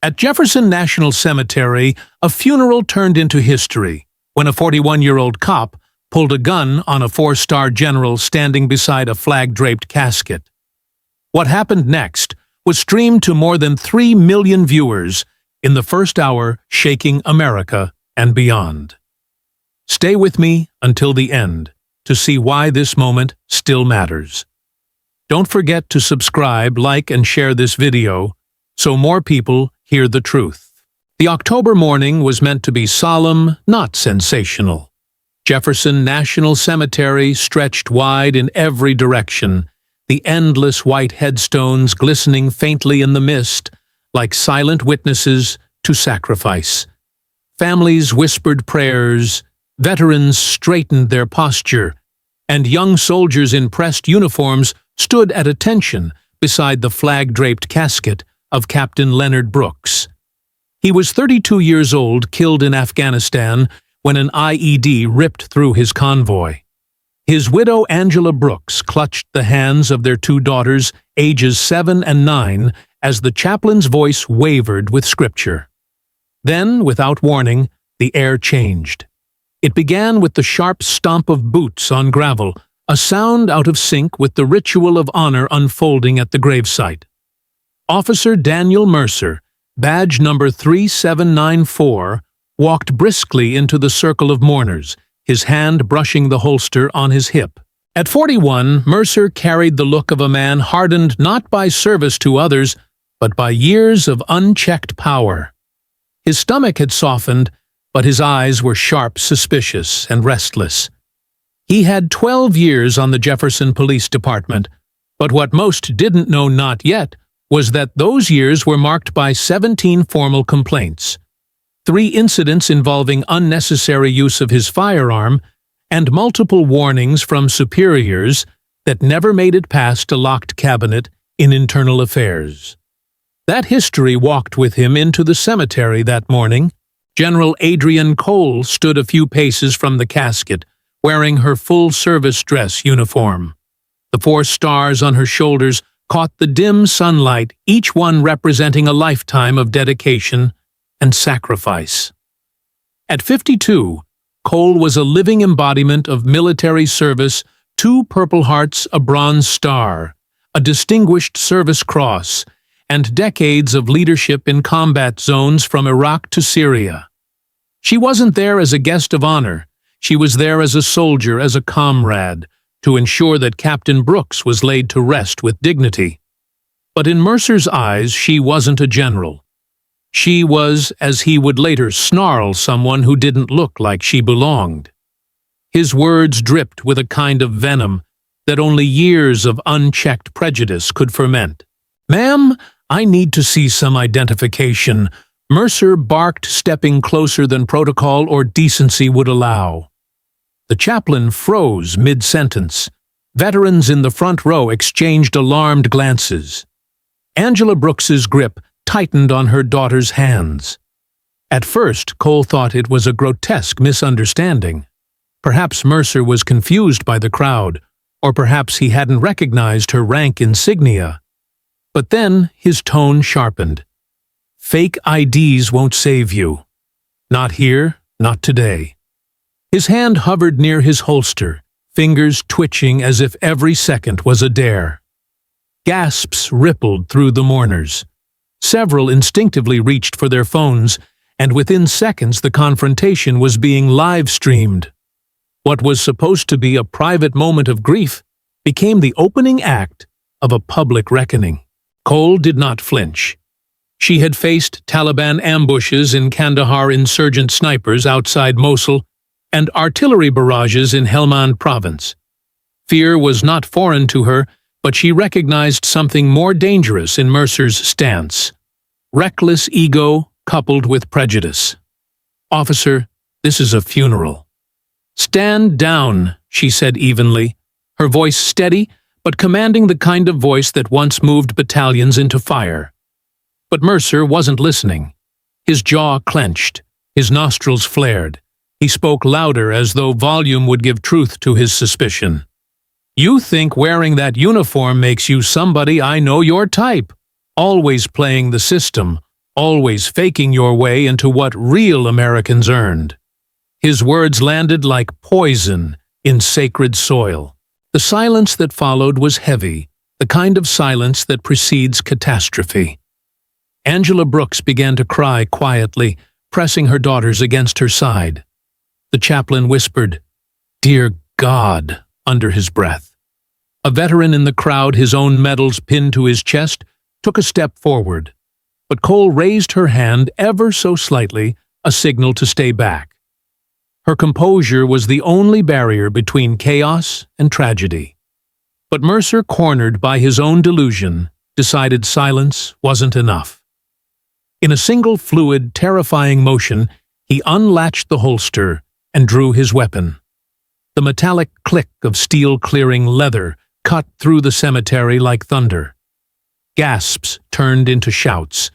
At Jefferson National Cemetery, a funeral turned into history when a 41-year-old cop pulled a gun on a four-star general standing beside a flag-draped casket. What happened next was streamed to more than 3 million viewers in the first hour, shaking America and beyond. Stay with me until the end to see why this moment still matters. Don't forget to subscribe, like, and share this video so more people hear the truth. The October morning was meant to be solemn, not sensational. Jefferson National Cemetery stretched wide in every direction, the endless white headstones glistening faintly in the mist, like silent witnesses to sacrifice. Families whispered prayers, veterans straightened their posture, and young soldiers in pressed uniforms stood at attention beside the flag-draped casket of Captain Leonard Brooks. He was 32 years old, killed in Afghanistan when an IED ripped through his convoy. His widow Angela Brooks clutched the hands of their two daughters, ages 7 and 9, as the chaplain's voice wavered with scripture. Then, without warning, the air changed. It began with the sharp stomp of boots on gravel, a sound out of sync with the ritual of honor unfolding at the gravesite. Officer Daniel Mercer, badge number 3794, walked briskly into the circle of mourners, his hand brushing the holster on his hip. At 41, Mercer carried the look of a man hardened not by service to others, but by years of unchecked power. His stomach had softened, but his eyes were sharp, suspicious, and restless. He had 12 years on the Jefferson Police Department, but what most didn't know not yet was that those years were marked by 17 formal complaints, 3 incidents involving unnecessary use of his firearm, and multiple warnings from superiors that never made it past a locked cabinet in internal affairs. That history walked with him into the cemetery that morning. General Adrienne Cole stood a few paces from the casket, wearing her full-service dress uniform. The 4 stars on her shoulders caught the dim sunlight, each one representing a lifetime of dedication and sacrifice. At 52, Cole was a living embodiment of military service, 2 Purple Hearts, a Bronze Star, a Distinguished Service Cross, and decades of leadership in combat zones from Iraq to Syria. She wasn't there as a guest of honor. She was there as a soldier, as a comrade, to ensure that Captain Brooks was laid to rest with dignity. But in Mercer's eyes, she wasn't a general. She was, as he would later snarl, someone who didn't look like she belonged. His words dripped with a kind of venom that only years of unchecked prejudice could ferment. "Ma'am, I need to see some identification," Mercer barked, stepping closer than protocol or decency would allow. The chaplain froze mid-sentence. Veterans in the front row exchanged alarmed glances. Angela Brooks's grip tightened on her daughter's hands. At first, Cole thought it was a grotesque misunderstanding. Perhaps Mercer was confused by the crowd, or perhaps he hadn't recognized her rank insignia. But then his tone sharpened. "Fake IDs won't save you. Not here, not today." His hand hovered near his holster, fingers twitching as if every second was a dare. Gasps rippled through the mourners. Several instinctively reached for their phones, and within seconds the confrontation was being live-streamed. What was supposed to be a private moment of grief became the opening act of a public reckoning. Cole did not flinch. She had faced Taliban ambushes in Kandahar, insurgent snipers outside Mosul, and artillery barrages in Helmand province. Fear was not foreign to her, but she recognized something more dangerous in Mercer's stance: reckless ego coupled with prejudice. "Officer, this is a funeral." "Stand down," she said evenly, her voice steady but commanding the kind of voice that once moved battalions into fire. But Mercer wasn't listening. His jaw clenched, his nostrils flared. He spoke louder, as though volume would give truth to his suspicion. "You think wearing that uniform makes you somebody? I know your type. Always playing the system, always faking your way into what real Americans earned. His words landed like poison in sacred soil. The silence that followed was heavy, the kind of silence that precedes catastrophe. Angela Brooks began to cry quietly, pressing her daughters against her side. The chaplain whispered, "Dear God," under his breath. A veteran in the crowd, his own medals pinned to his chest, took a step forward. But Cole raised her hand ever so slightly, a signal to stay back. Her composure was the only barrier between chaos and tragedy. But Mercer, cornered by his own delusion, decided silence wasn't enough. In a single fluid, terrifying motion, he unlatched the holster and drew his weapon. The metallic click of steel-clearing leather cut through the cemetery like thunder. Gasps turned into shouts.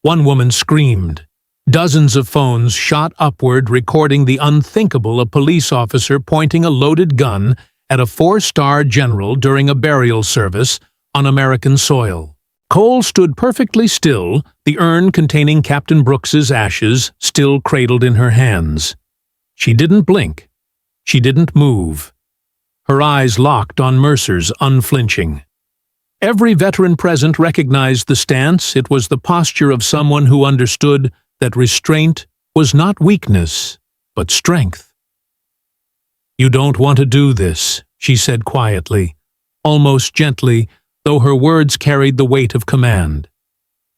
One woman screamed. Dozens of phones shot upward, recording the unthinkable: a police officer pointing a loaded gun at a four-star general during a burial service on American soil. Cole stood perfectly still, the urn containing Captain Brooks's ashes still cradled in her hands. She didn't blink. She didn't move. Her eyes locked on Mercer's, unflinching. Every veteran present recognized the stance. It was the posture of someone who understood that restraint was not weakness, but strength. "You don't want to do this," she said quietly, almost gently, though her words carried the weight of command.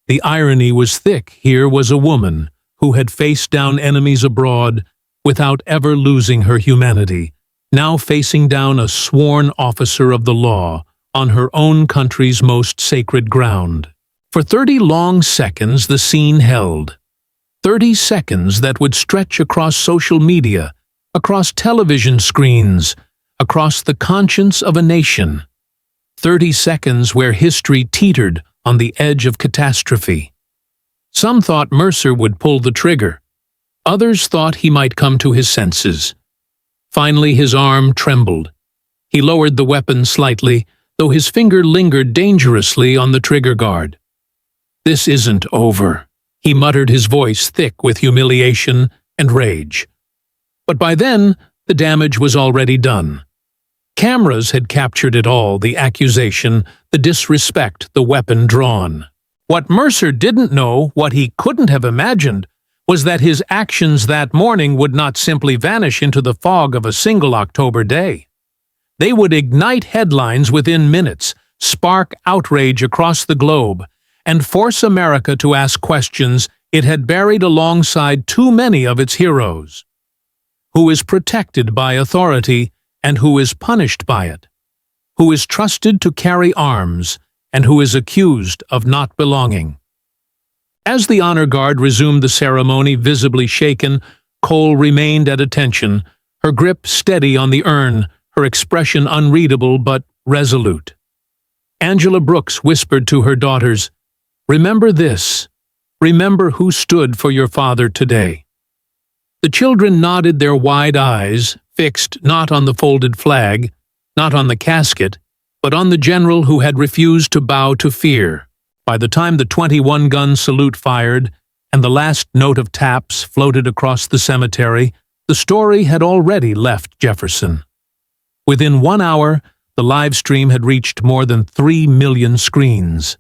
The irony was thick. Here was a woman who had faced down enemies abroad without ever losing her humanity, now facing down a sworn officer of the law on her own country's most sacred ground. For 30 long seconds the scene held. 30 seconds that would stretch across social media, across television screens, across the conscience of a nation. 30 seconds where history teetered on the edge of catastrophe. Some thought Mercer would pull the trigger. Others thought he might come to his senses. Finally, his arm trembled. He lowered the weapon slightly, though his finger lingered dangerously on the trigger guard. "This isn't over," he muttered, his voice thick with humiliation and rage. But by then, the damage was already done. Cameras had captured it all: the accusation, the disrespect, the weapon drawn. What Mercer didn't know, what he couldn't have imagined, was that his actions that morning would not simply vanish into the fog of a single October day. They would ignite headlines within minutes, spark outrage across the globe, and force America to ask questions it had buried alongside too many of its heroes. Who is protected by authority and who is punished by it? Who is trusted to carry arms and who is accused of not belonging? As the honor guard resumed the ceremony, visibly shaken, Cole remained at attention, her grip steady on the urn, her expression unreadable but resolute. Angela Brooks whispered to her daughters, "Remember this. Remember who stood for your father today." The children nodded, their wide eyes fixed not on the folded flag, not on the casket, but on the general who had refused to bow to fear. By the time the 21-gun salute fired and the last note of taps floated across the cemetery, the story had already left Jefferson. Within 1 hour, the live stream had reached more than 3 million screens.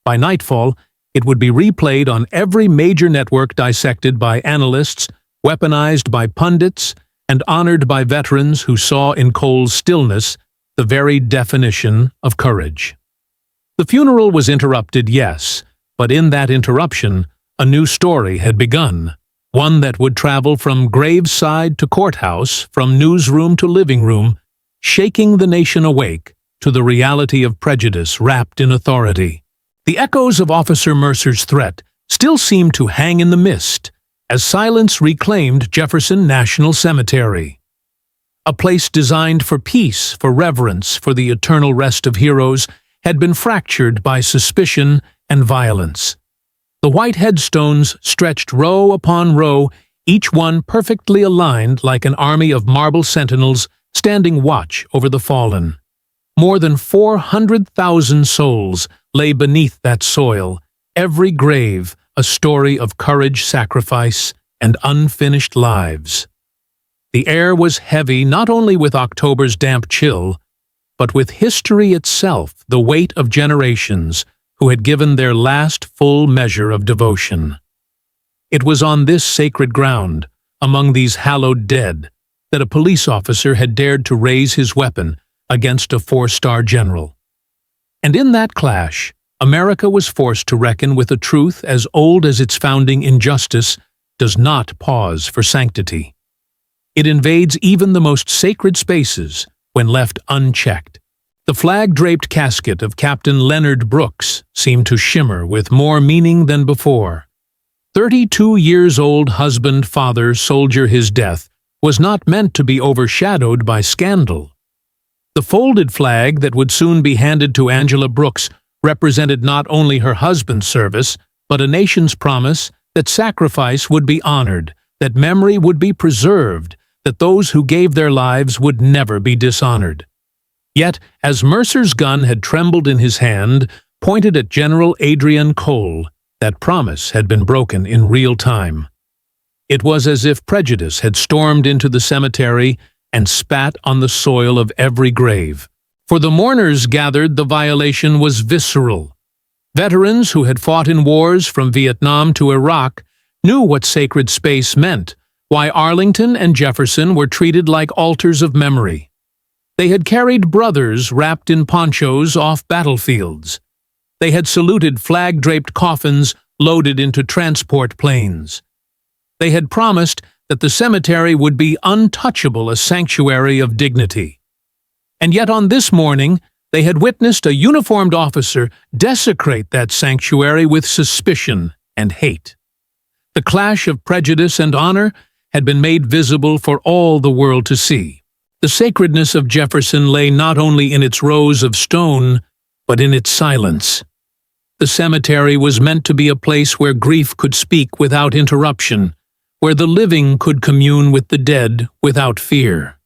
By nightfall, it would be replayed on every major network, dissected by analysts, weaponized by pundits, and honored by veterans who saw in Cole's stillness the very definition of courage. The funeral was interrupted, yes, but in that interruption, a new story had begun, one that would travel from graveside to courthouse, from newsroom to living room, shaking the nation awake to the reality of prejudice wrapped in authority. The echoes of Officer Mercer's threat still seemed to hang in the mist, as silence reclaimed Jefferson National Cemetery. A place designed for peace, for reverence, for the eternal rest of heroes, had been fractured by suspicion and violence. The white headstones stretched row upon row, each one perfectly aligned like an army of marble sentinels standing watch over the fallen. More than 400,000 souls lay beneath that soil, every grave a story of courage, sacrifice, and unfinished lives. The air was heavy not only with October's damp chill, but with history itself, the weight of generations who had given their last full measure of devotion. It was on this sacred ground, among these hallowed dead, that a police officer had dared to raise his weapon against a four-star general. And in that clash, America was forced to reckon with a truth as old as its founding injustice does not pause for sanctity. It invades even the most sacred spaces when left unchecked. The flag-draped casket of Captain Leonard Brooks seemed to shimmer with more meaning than before. 32-years-old husband, father, soldier, his death was not meant to be overshadowed by scandal. The folded flag that would soon be handed to Angela Brooks represented not only her husband's service, but a nation's promise that sacrifice would be honored, that memory would be preserved, that those who gave their lives would never be dishonored. Yet, as Mercer's gun had trembled in his hand, pointed at General Adrienne Cole, that promise had been broken in real time. It was as if prejudice had stormed into the cemetery and spat on the soil of every grave. For the mourners gathered, the violation was visceral. Veterans who had fought in wars from Vietnam to Iraq knew what sacred space meant, why Arlington and Jefferson were treated like altars of memory. They had carried brothers wrapped in ponchos off battlefields. They had saluted flag-draped coffins loaded into transport planes. They had promised that the cemetery would be untouchable, a sanctuary of dignity. And yet on this morning, they had witnessed a uniformed officer desecrate that sanctuary with suspicion and hate. The clash of prejudice and honor had been made visible for all the world to see. The sacredness of Jefferson lay not only in its rows of stone, but in its silence. The cemetery was meant to be a place where grief could speak without interruption, where the living could commune with the dead without fear.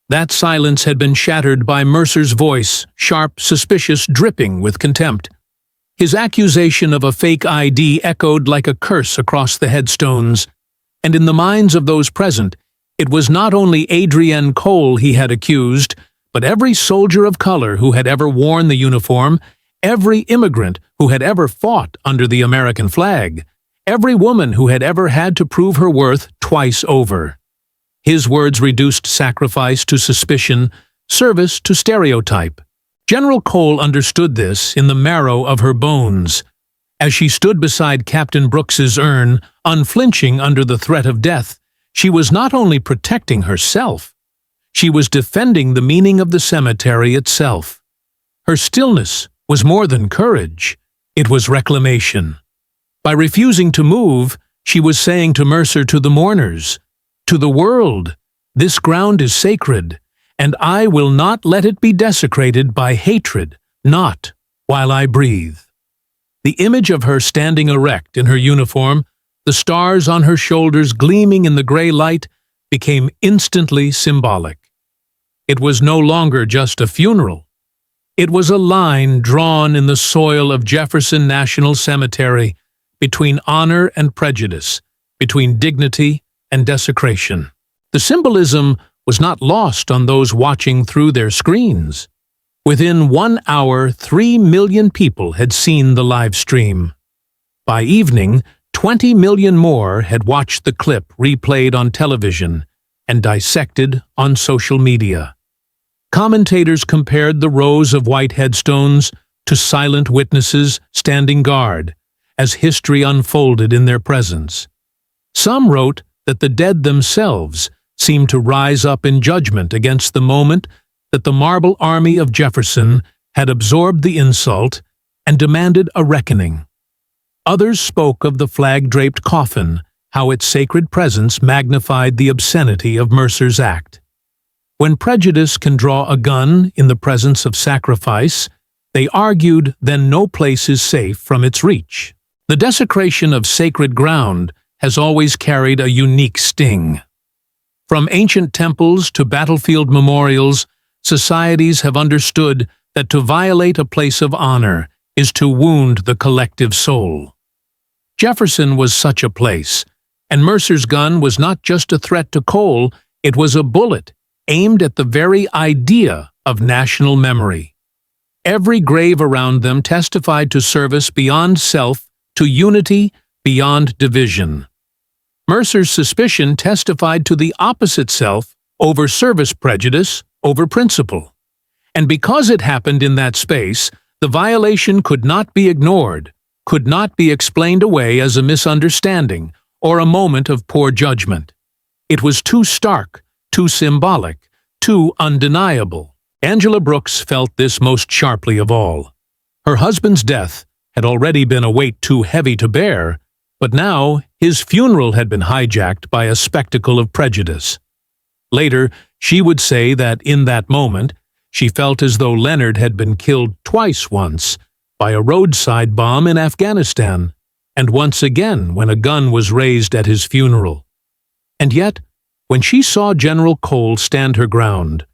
That silence had been shattered by Mercer's voice, sharp, suspicious, dripping with contempt. His accusation of a fake ID echoed like a curse across the headstones, and in the minds of those present, it was not only Adrienne Cole he had accused, but every soldier of color who had ever worn the uniform, every immigrant who had ever fought under the American flag, every woman who had ever had to prove her worth twice over. His words reduced sacrifice to suspicion, service to stereotype. General Cole understood this in the marrow of her bones. As she stood beside Captain Brooks's urn, unflinching under the threat of death, she was not only protecting herself, she was defending the meaning of the cemetery itself. Her stillness was more than courage, it was reclamation. By refusing to move, she was saying to Mercer, to the mourners, to the world, this ground is sacred, and I will not let it be desecrated by hatred, not while I breathe. The image of her standing erect in her uniform, the stars on her shoulders gleaming in the gray light, became instantly symbolic. It was no longer just a funeral. It was a line drawn in the soil of Jefferson National Cemetery between honor and prejudice, between dignity and desecration. The symbolism was not lost on those watching through their screens. Within 1 hour, 3 million people had seen the live stream. By evening, 20 million more had watched the clip replayed on television and dissected on social media. Commentators compared the rows of white headstones to silent witnesses standing guard as history unfolded in their presence. Some wrote that the dead themselves seemed to rise up in judgment against the moment that the marble army of Jefferson had absorbed the insult and demanded a reckoning. Others spoke of the flag-draped coffin, how its sacred presence magnified the obscenity of Mercer's act. When prejudice can draw a gun in the presence of sacrifice, they argued, then no place is safe from its reach. The desecration of sacred ground has always carried a unique sting. From ancient temples to battlefield memorials, societies have understood that to violate a place of honor is to wound the collective soul. Jefferson was such a place, and Mercer's gun was not just a threat to Cole, it was a bullet aimed at the very idea of national memory. Every grave around them testified to service beyond self, to unity beyond division. Mercer's suspicion testified to the opposite self, over service prejudice, over principle. And because it happened in that space, the violation could not be ignored, could not be explained away as a misunderstanding or a moment of poor judgment. It was too stark, too symbolic, too undeniable. Angela Brooks felt this most sharply of all. Her husband's death had already been a weight too heavy to bear, but now his funeral had been hijacked by a spectacle of prejudice. Later, she would say that in that moment, she felt as though Leonard had been killed twice once, by a roadside bomb in Afghanistan, and once again when a gun was raised at his funeral. And yet, when she saw General Cole stand her ground,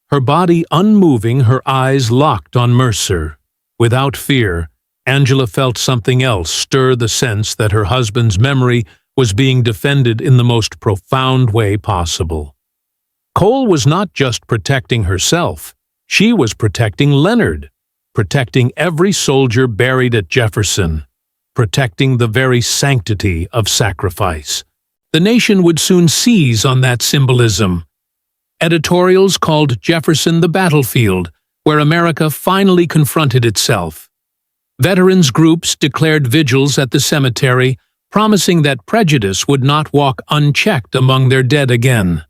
her body unmoving, her eyes locked on Mercer, without fear, Angela felt something else stir the sense that her husband's memory was being defended in the most profound way possible. Cole was not just protecting herself, she was protecting Leonard, protecting every soldier buried at Jefferson, protecting the very sanctity of sacrifice. The nation would soon seize on that symbolism. Editorials called Jefferson the battlefield, where America finally confronted itself. Veterans groups declared vigils at the cemetery, promising that prejudice would not walk unchecked among their dead again.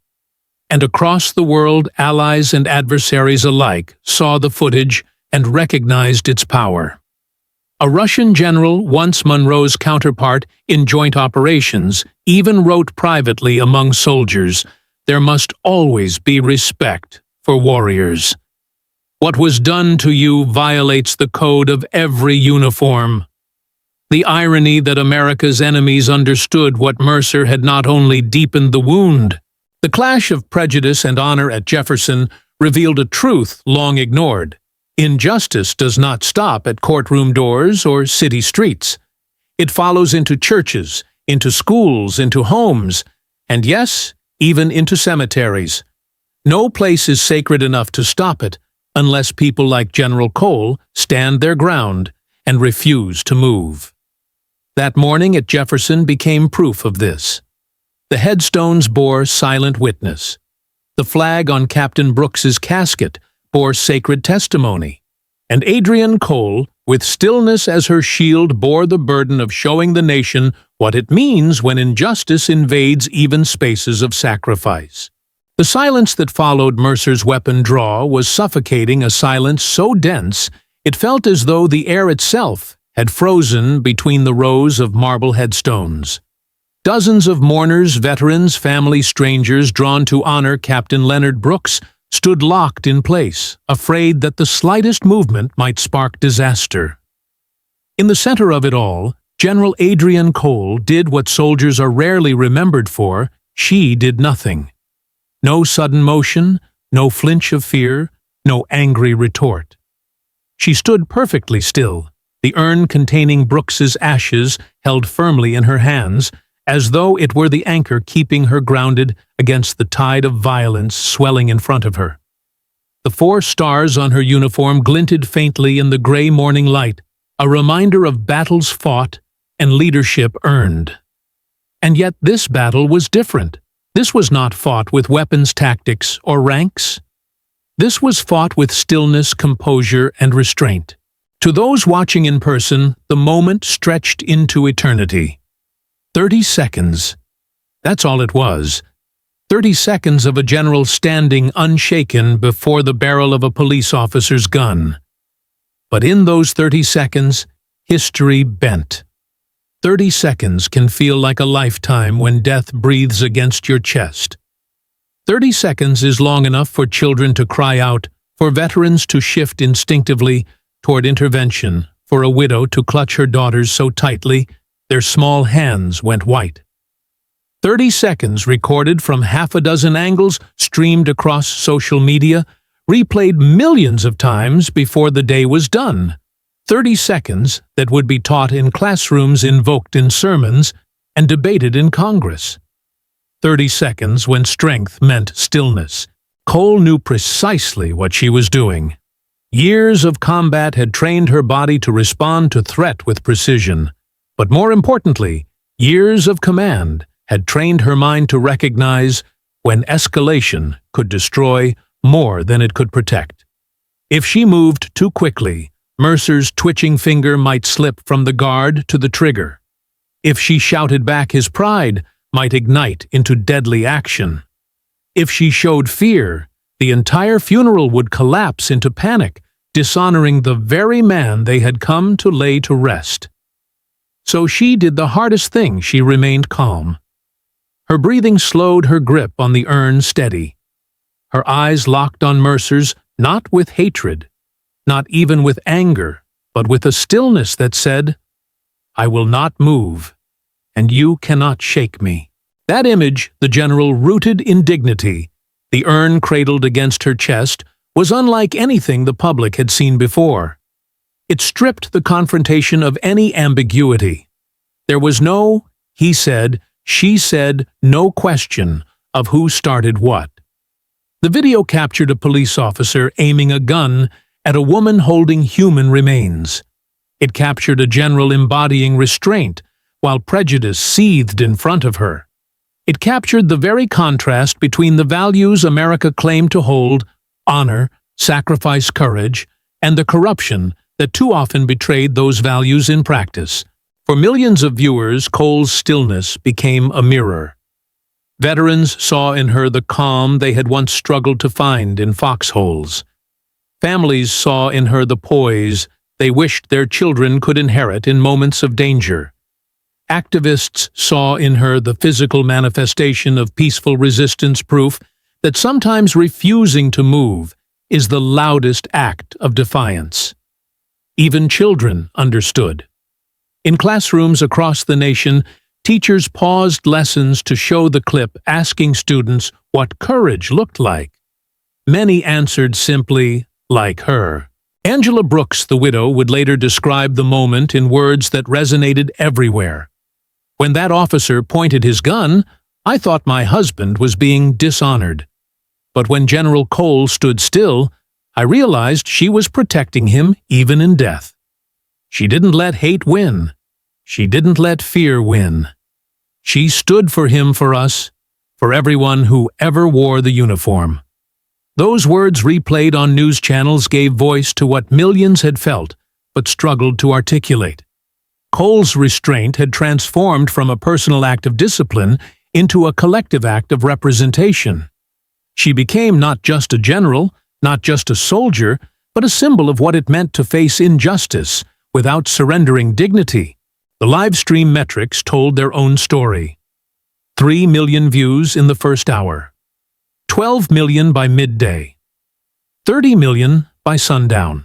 And across the world, allies and adversaries alike saw the footage and recognized its power. A Russian general, once Monroe's counterpart in joint operations, even wrote privately among soldiers, "There must always be respect for warriors. What was done to you violates the code of every uniform." The irony that America's enemies understood what Mercer had not only deepened the wound. The clash of prejudice and honor at Jefferson revealed a truth long ignored. Injustice does not stop at courtroom doors or city streets. It follows into churches, into schools, into homes, and yes, even into cemeteries. No place is sacred enough to stop it unless people like General Cole stand their ground and refuse to move. That morning at Jefferson became proof of this. The headstones bore silent witness. The flag on Captain Brooks's casket bore sacred testimony, and Adrienne Cole, with stillness as her shield, bore the burden of showing the nation what it means when injustice invades even spaces of sacrifice. The silence that followed Mercer's weapon draw was suffocating, a silence so dense it felt as though the air itself had frozen between the rows of marble headstones. Dozens of mourners, veterans, family, strangers drawn to honor Captain Leonard Brooks stood locked in place, afraid that the slightest movement might spark disaster. In the center of it all, General Adrienne Cole did what soldiers are rarely remembered for. She did nothing. No sudden motion, no flinch of fear, no angry retort. She stood perfectly still, the urn containing Brooks's ashes held firmly in her hands, as though it were the anchor keeping her grounded against the tide of violence swelling in front of her. The 4 stars on her uniform glinted faintly in the gray morning light, a reminder of battles fought and leadership earned. And yet this battle was different. This was not fought with weapons, tactics, or ranks. This was fought with stillness, composure, and restraint. To those watching in person, the moment stretched into eternity. 30 seconds. That's all it was. 30 seconds of a general standing unshaken before the barrel of a police officer's gun. But in those 30 seconds, history bent. 30 seconds can feel like a lifetime when death breathes against your chest. 30 seconds is long enough for children to cry out, for veterans to shift instinctively toward intervention, for a widow to clutch her daughters so tightly their small hands went white. 30 seconds recorded from half a dozen angles, streamed across social media, replayed millions of times before the day was done. 30 seconds that would be taught in classrooms, invoked in sermons, and debated in Congress. 30 seconds when strength meant stillness. Cole knew precisely what she was doing. Years of combat had trained her body to respond to threat with precision, but more importantly, years of command had trained her mind to recognize when escalation could destroy more than it could protect. If she moved too quickly, Mercer's twitching finger might slip from the guard to the trigger. If she shouted back, his pride might ignite into deadly action. If she showed fear, the entire funeral would collapse into panic, dishonoring the very man they had come to lay to rest. So she did the hardest thing. She remained calm. Her breathing slowed, her grip on the urn steady. Her eyes locked on Mercer's, not with hatred, not even with anger, but with a stillness that said, "I will not move, and you cannot shake me." That image, the general rooted in dignity, the urn cradled against her chest, was unlike anything the public had seen before. It stripped the confrontation of any ambiguity. There was no he said, she said, no question of who started what. The video captured a police officer aiming a gun at a woman holding human remains. It captured a general embodying restraint while prejudice seethed in front of her. It captured the very contrast between the values America claimed to hold, honor, sacrifice, courage, and the corruption that too often betrayed those values in practice. For millions of viewers, Cole's stillness became a mirror. Veterans saw in her the calm they had once struggled to find in foxholes. Families saw in her the poise they wished their children could inherit in moments of danger. Activists saw in her the physical manifestation of peaceful resistance, proof that sometimes refusing to move is the loudest act of defiance. Even children understood. In classrooms across the nation, teachers paused lessons to show the clip, asking students what courage looked like. Many answered simply, like her. Angela Brooks, the widow, would later describe the moment in words that resonated everywhere. "When that officer pointed his gun, I thought my husband was being dishonored. But when General Cole stood still, I realized she was protecting him even in death. She didn't let hate win. She didn't let fear win. She stood for him, for us, for everyone who ever wore the uniform." Those words, replayed on news channels, gave voice to what millions had felt but struggled to articulate. Cole's restraint had transformed from a personal act of discipline into a collective act of representation. She became not just a general, not just a soldier, but a symbol of what it meant to face injustice without surrendering dignity. The live stream metrics told their own story. 3 million views in the first hour. 12 million by midday, 30 million by sundown.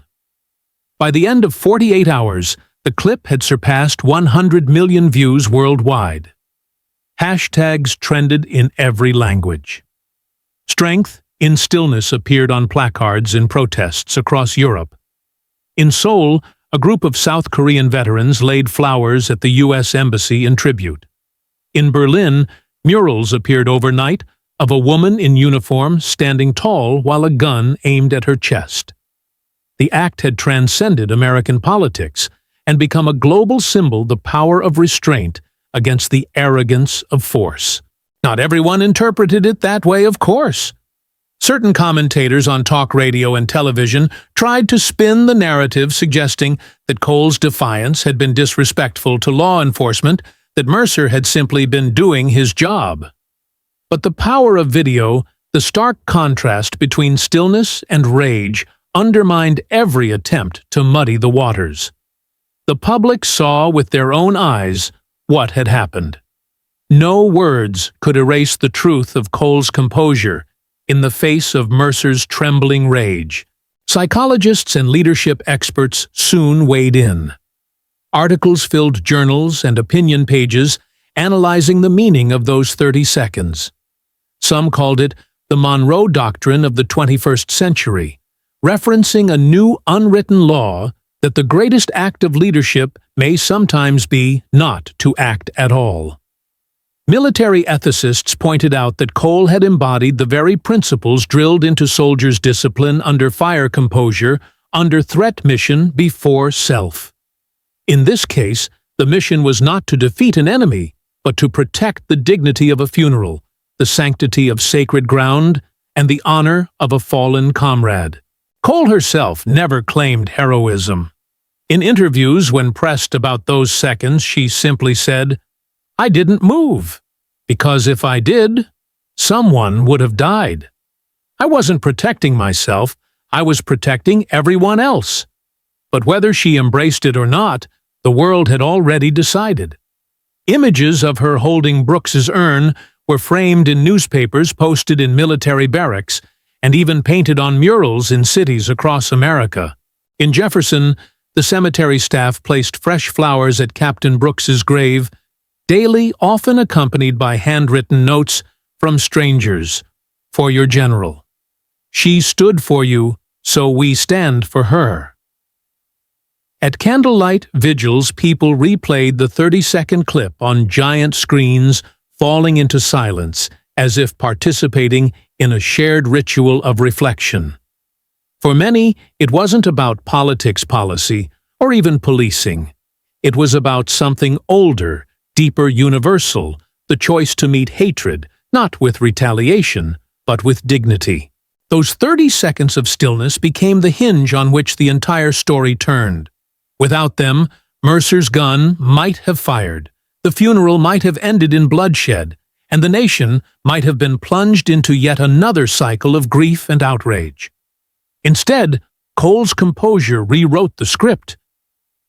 By the end of 48 hours, the clip had surpassed 100 million views worldwide. Hashtags trended in every language. Strength in stillness appeared on placards in protests across Europe. In Seoul, a group of South Korean veterans laid flowers at the U.S. Embassy in tribute. In Berlin, murals appeared overnight of a woman in uniform standing tall while a gun aimed at her chest. The act had transcended American politics and become a global symbol, the power of restraint against the arrogance of force. Not everyone interpreted it that way, of course. Certain commentators on talk radio and television tried to spin the narrative, suggesting that Cole's defiance had been disrespectful to law enforcement, that Mercer had simply been doing his job. But the power of video, the stark contrast between stillness and rage, undermined every attempt to muddy the waters. The public saw with their own eyes what had happened. No words could erase the truth of Cole's composure in the face of Mercer's trembling rage. Psychologists and leadership experts soon weighed in. Articles filled journals and opinion pages, analyzing the meaning of those 30 seconds. Some called it the Monroe Doctrine of the 21st century, referencing a new unwritten law that the greatest act of leadership may sometimes be not to act at all. Military ethicists pointed out that Cole had embodied the very principles drilled into soldiers' discipline under fire composure, under threat mission before self. In this case, the mission was not to defeat an enemy, but to protect the dignity of a funeral, the sanctity of sacred ground, and the honor of a fallen comrade. Cole herself never claimed heroism. In interviews, when pressed about those seconds, she simply said, "I didn't move, because if I did, someone would have died. I wasn't protecting myself, I was protecting everyone else." But whether she embraced it or not, the world had already decided. Images of her holding Brooks's urn were framed in newspapers posted in military barracks, and even painted on murals in cities across America. In Jefferson, the cemetery staff placed fresh flowers at Captain Brooks's grave, daily, often accompanied by handwritten notes from strangers. "For your general. She stood for you, so we stand for her." At candlelight vigils, people replayed the 30-second clip on giant screens, falling into silence, as if participating in a shared ritual of reflection. For many, it wasn't about politics policy, or even policing. It was about something older, deeper, universal, the choice to meet hatred, not with retaliation, but with dignity. Those 30 seconds of stillness became the hinge on which the entire story turned. Without them, Mercer's gun might have fired, the funeral might have ended in bloodshed, and the nation might have been plunged into yet another cycle of grief and outrage. Instead, Cole's composure rewrote the script.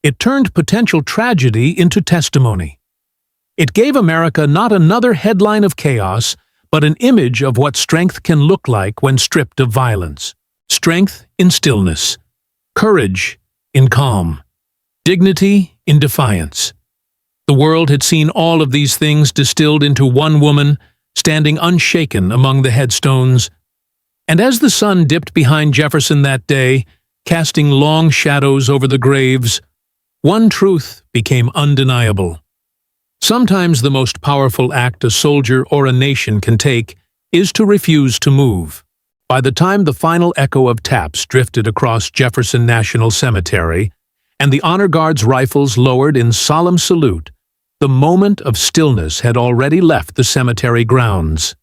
It turned potential tragedy into testimony. It gave America not another headline of chaos, but an image of what strength can look like when stripped of violence. Strength in stillness, courage in calm, dignity in defiance. The world had seen all of these things distilled into one woman, standing unshaken among the headstones. And as the sun dipped behind Jefferson that day, casting long shadows over the graves, one truth became undeniable. Sometimes the most powerful act a soldier or a nation can take is to refuse to move. By the time the final echo of taps drifted across Jefferson National Cemetery, and the honor guard's rifles lowered in solemn salute, the moment of stillness had already left the cemetery grounds.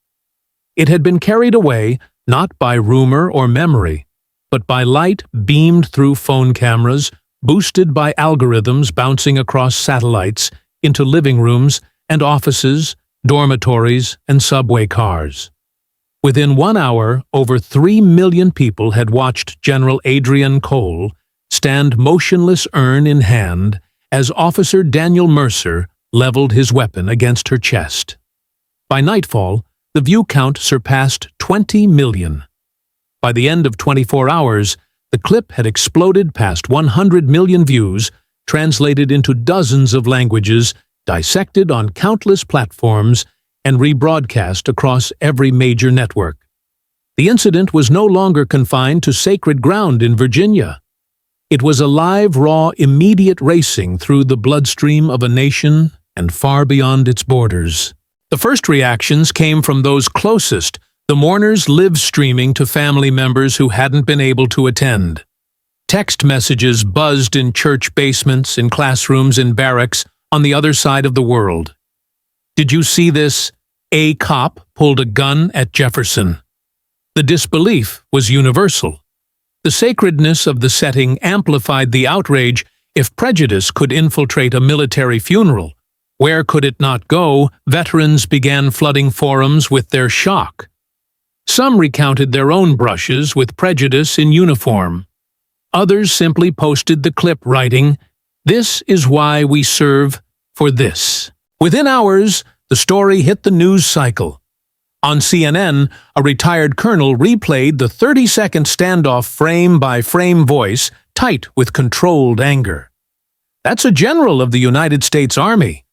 It had been carried away not by rumor or memory, but by light beamed through phone cameras, boosted by algorithms bouncing across satellites into living rooms and offices, dormitories, and subway cars. Within 1 hour, over 3 million people had watched General Adrienne Cole stand motionless, urn in hand, as Officer Daniel Mercer leveled his weapon against her chest. By nightfall, the view count surpassed 20 million. By the end of 24 hours, the clip had exploded past 100 million views, translated into dozens of languages, dissected on countless platforms, and rebroadcast across every major network. The incident was no longer confined to sacred ground in Virginia. It was a live, raw, immediate racing through the bloodstream of a nation and far beyond its borders. The first reactions came from those closest, the mourners live streaming to family members who hadn't been able to attend. Text messages buzzed in church basements, in classrooms, in barracks, on the other side of the world. "Did you see this? A cop pulled a gun at Jefferson." The disbelief was universal. The sacredness of the setting amplified the outrage. If prejudice could infiltrate a military funeral, where could it not go? Veterans began flooding forums with their shock. Some recounted their own brushes with prejudice in uniform. Others simply posted the clip writing, "This is why we serve for this." Within hours, the story hit the news cycle. On CNN, a retired colonel replayed the 30-second standoff frame-by-frame voice, tight with controlled anger. "That's a general of the United States Army.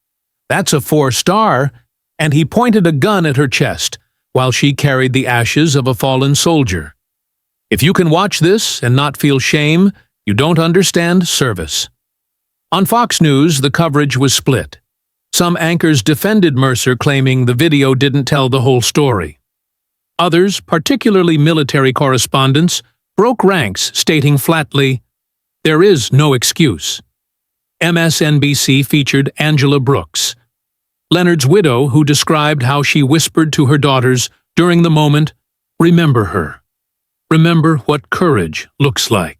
That's a 4-star, and he pointed a gun at her chest while she carried the ashes of a fallen soldier. If you can watch this and not feel shame, You don't understand service. On Fox News, the coverage was split. Some anchors defended Mercer, claiming the video didn't tell the whole story. Others, particularly military correspondents, broke ranks, stating flatly, "There is no excuse." MSNBC featured Angela Brooks, Leonard's widow, who described how she whispered to her daughters during the moment, "Remember her. Remember what courage looks like."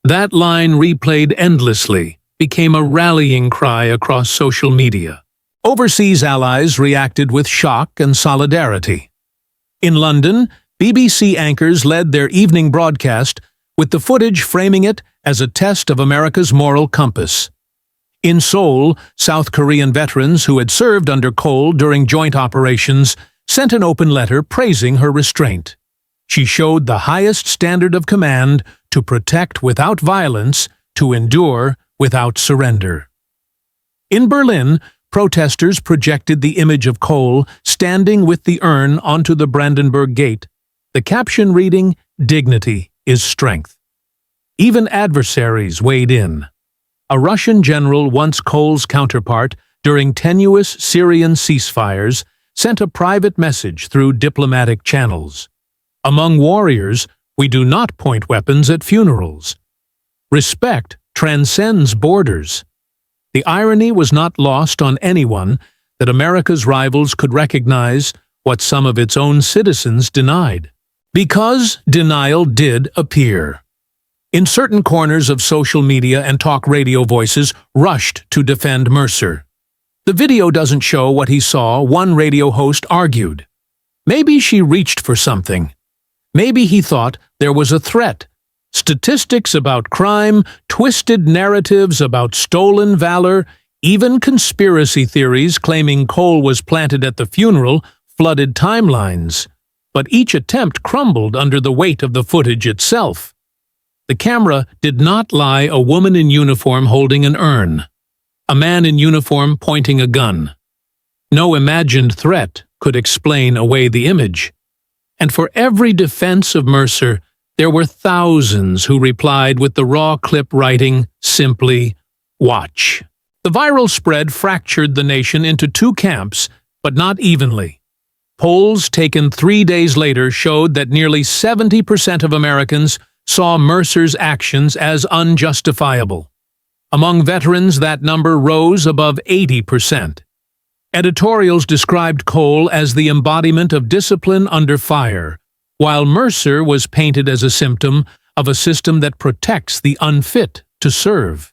That line, replayed endlessly, became a rallying cry across social media. Overseas allies reacted with shock and solidarity. In London, BBC anchors led their evening broadcast, with the footage framing it as a test of America's moral compass. In Seoul, South Korean veterans who had served under Cole during joint operations sent an open letter praising her restraint. She showed the highest standard of command to protect without violence, to endure without surrender. In Berlin, protesters projected the image of Cole standing with the urn onto the Brandenburg Gate, the caption reading, "Dignity is strength." Even adversaries weighed in. A Russian general, once Cole's counterpart during tenuous Syrian ceasefires, sent a private message through diplomatic channels. Among warriors, we do not point weapons at funerals. Respect transcends borders. The irony was not lost on anyone that America's rivals could recognize what some of its own citizens denied. Because denial did appear. In certain corners of social media and talk radio, voices rushed to defend Mercer. "The video doesn't show what he saw," one radio host argued. "Maybe she reached for something. Maybe he thought there was a threat. Statistics about crime, twisted narratives about stolen valor, even conspiracy theories claiming Cole was planted at the funeral flooded timelines. But each attempt crumbled under the weight of the footage itself. The camera did not lie a woman in uniform holding an urn, a man in uniform pointing a gun. No imagined threat could explain away the image. And for every defense of Mercer, there were thousands who replied with the raw clip writing simply, "Watch." The viral spread fractured the nation into two camps, but not evenly. Polls taken 3 days later showed that nearly 70% of Americans saw Mercer's actions as unjustifiable. Among veterans, that number rose above 80%. Editorials described Cole as the embodiment of discipline under fire, while Mercer was painted as a symptom of a system that protects the unfit to serve.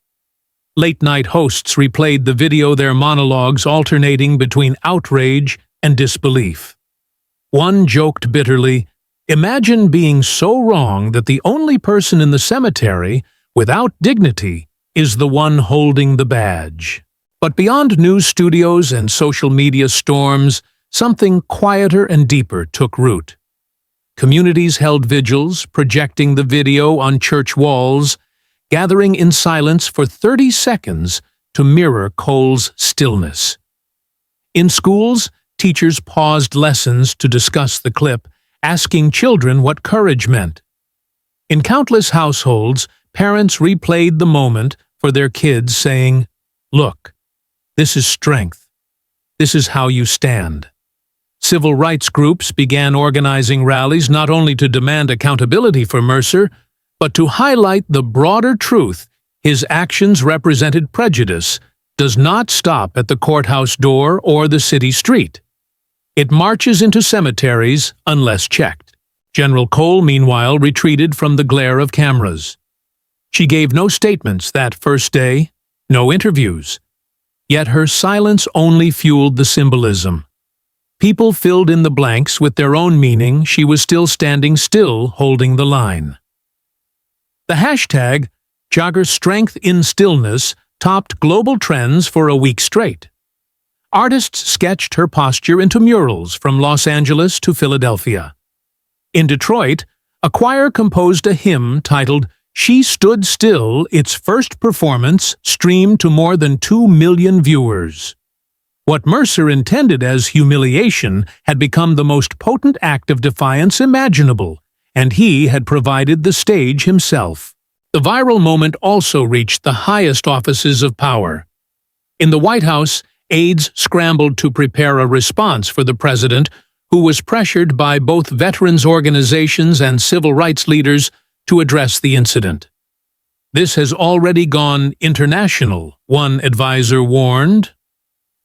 Late-night hosts replayed the video, their monologues alternating between outrage and disbelief. One joked bitterly, "Imagine being so wrong that the only person in the cemetery without dignity is the one holding the badge." But beyond news studios and social media storms, something quieter and deeper took root. Communities held vigils, projecting the video on church walls, gathering in silence for 30 seconds to mirror Cole's stillness. In schools, teachers paused lessons to discuss the clip, asking children what courage meant. In countless households, parents replayed the moment for their kids, saying, "Look, this is strength. This is how you stand." Civil rights groups began organizing rallies not only to demand accountability for Mercer, but to highlight the broader truth: his actions represented prejudice, does not stop at the courthouse door or the city street. It marches into cemeteries unless checked. General Cole, meanwhile, retreated from the glare of cameras. She gave no statements that first day, no interviews. Yet her silence only fueled the symbolism. People filled in the blanks with their own meaning. She was still standing still, holding the line. The hashtag, Jagger Strength in Stillness, topped global trends for a week straight. Artists sketched her posture into murals from Los Angeles to Philadelphia. In Detroit, a choir composed a hymn titled "She Stood Still." Its first performance streamed to more than 2 million viewers. What Mercer intended as humiliation had become the most potent act of defiance imaginable, and he had provided the stage himself. The viral moment also reached the highest offices of power. In the White House, aides scrambled to prepare a response for the president, who was pressured by both veterans organizations and civil rights leaders to address the incident. "This has already gone international," one advisor warned.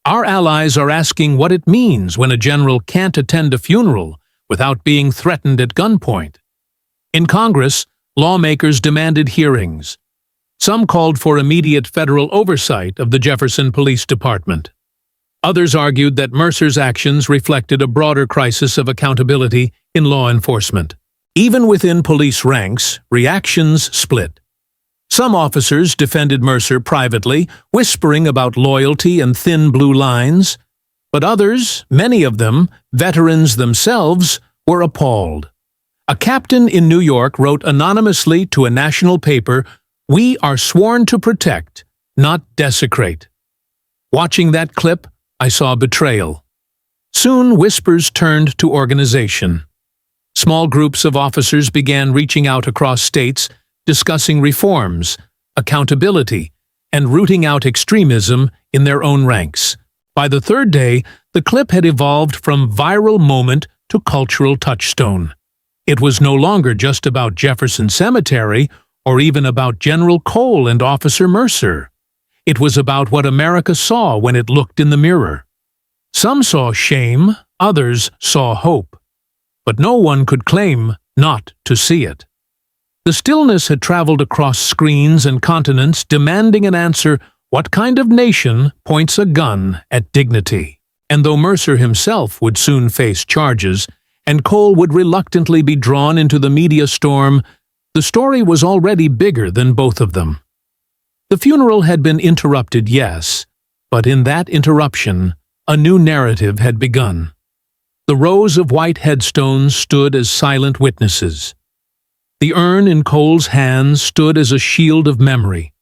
"Our allies are asking what it means when a general can't attend a funeral without being threatened at gunpoint." In Congress, lawmakers demanded hearings. Some called for immediate federal oversight of the Jefferson Police Department. Others argued that Mercer's actions reflected a broader crisis of accountability in law enforcement. Even within police ranks, reactions split. Some officers defended Mercer privately, whispering about loyalty and thin blue lines, but others, many of them, veterans themselves, were appalled. A captain in New York wrote anonymously to a national paper, "We are sworn to protect, not desecrate." Watching that clip, I saw betrayal. Soon whispers turned to organization. Small groups of officers began reaching out across states, discussing reforms, accountability, and rooting out extremism in their own ranks. By the third day, the clip had evolved from viral moment to cultural touchstone. It was no longer just about Jefferson Cemetery or even about General Cole and Officer Mercer. It was about what America saw when it looked in the mirror. Some saw shame, others saw hope. But no one could claim not to see it. The stillness had traveled across screens and continents, demanding an answer: what kind of nation points a gun at dignity? And though Mercer himself would soon face charges, and Cole would reluctantly be drawn into the media storm, the story was already bigger than both of them. The funeral had been interrupted, yes, but in that interruption, a new narrative had begun. The rows of white headstones stood as silent witnesses. The urn in Cole's hands stood as a shield of memory,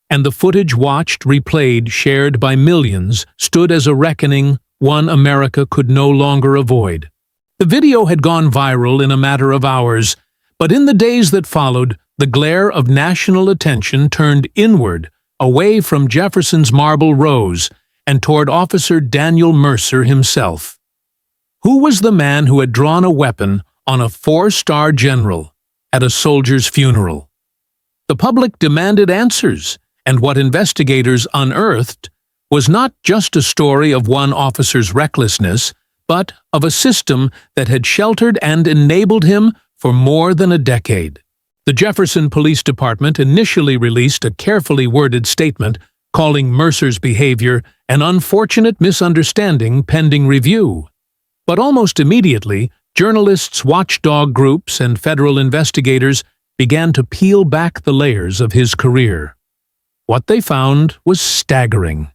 and the footage watched, replayed, shared by millions stood as a reckoning one America could no longer avoid. The video had gone viral in a matter of hours, but in the days that followed, the glare of national attention turned inward, away from Jefferson's marble rows, and toward Officer Daniel Mercer himself. Who was the man who had drawn a weapon on a four-star general at a soldier's funeral? The public demanded answers, and what investigators unearthed was not just a story of one officer's recklessness, but of a system that had sheltered and enabled him for more than a decade. The Jefferson Police Department initially released a carefully worded statement calling Mercer's behavior an unfortunate misunderstanding pending review. But almost immediately, journalists, watchdog groups, and federal investigators began to peel back the layers of his career. What they found was staggering.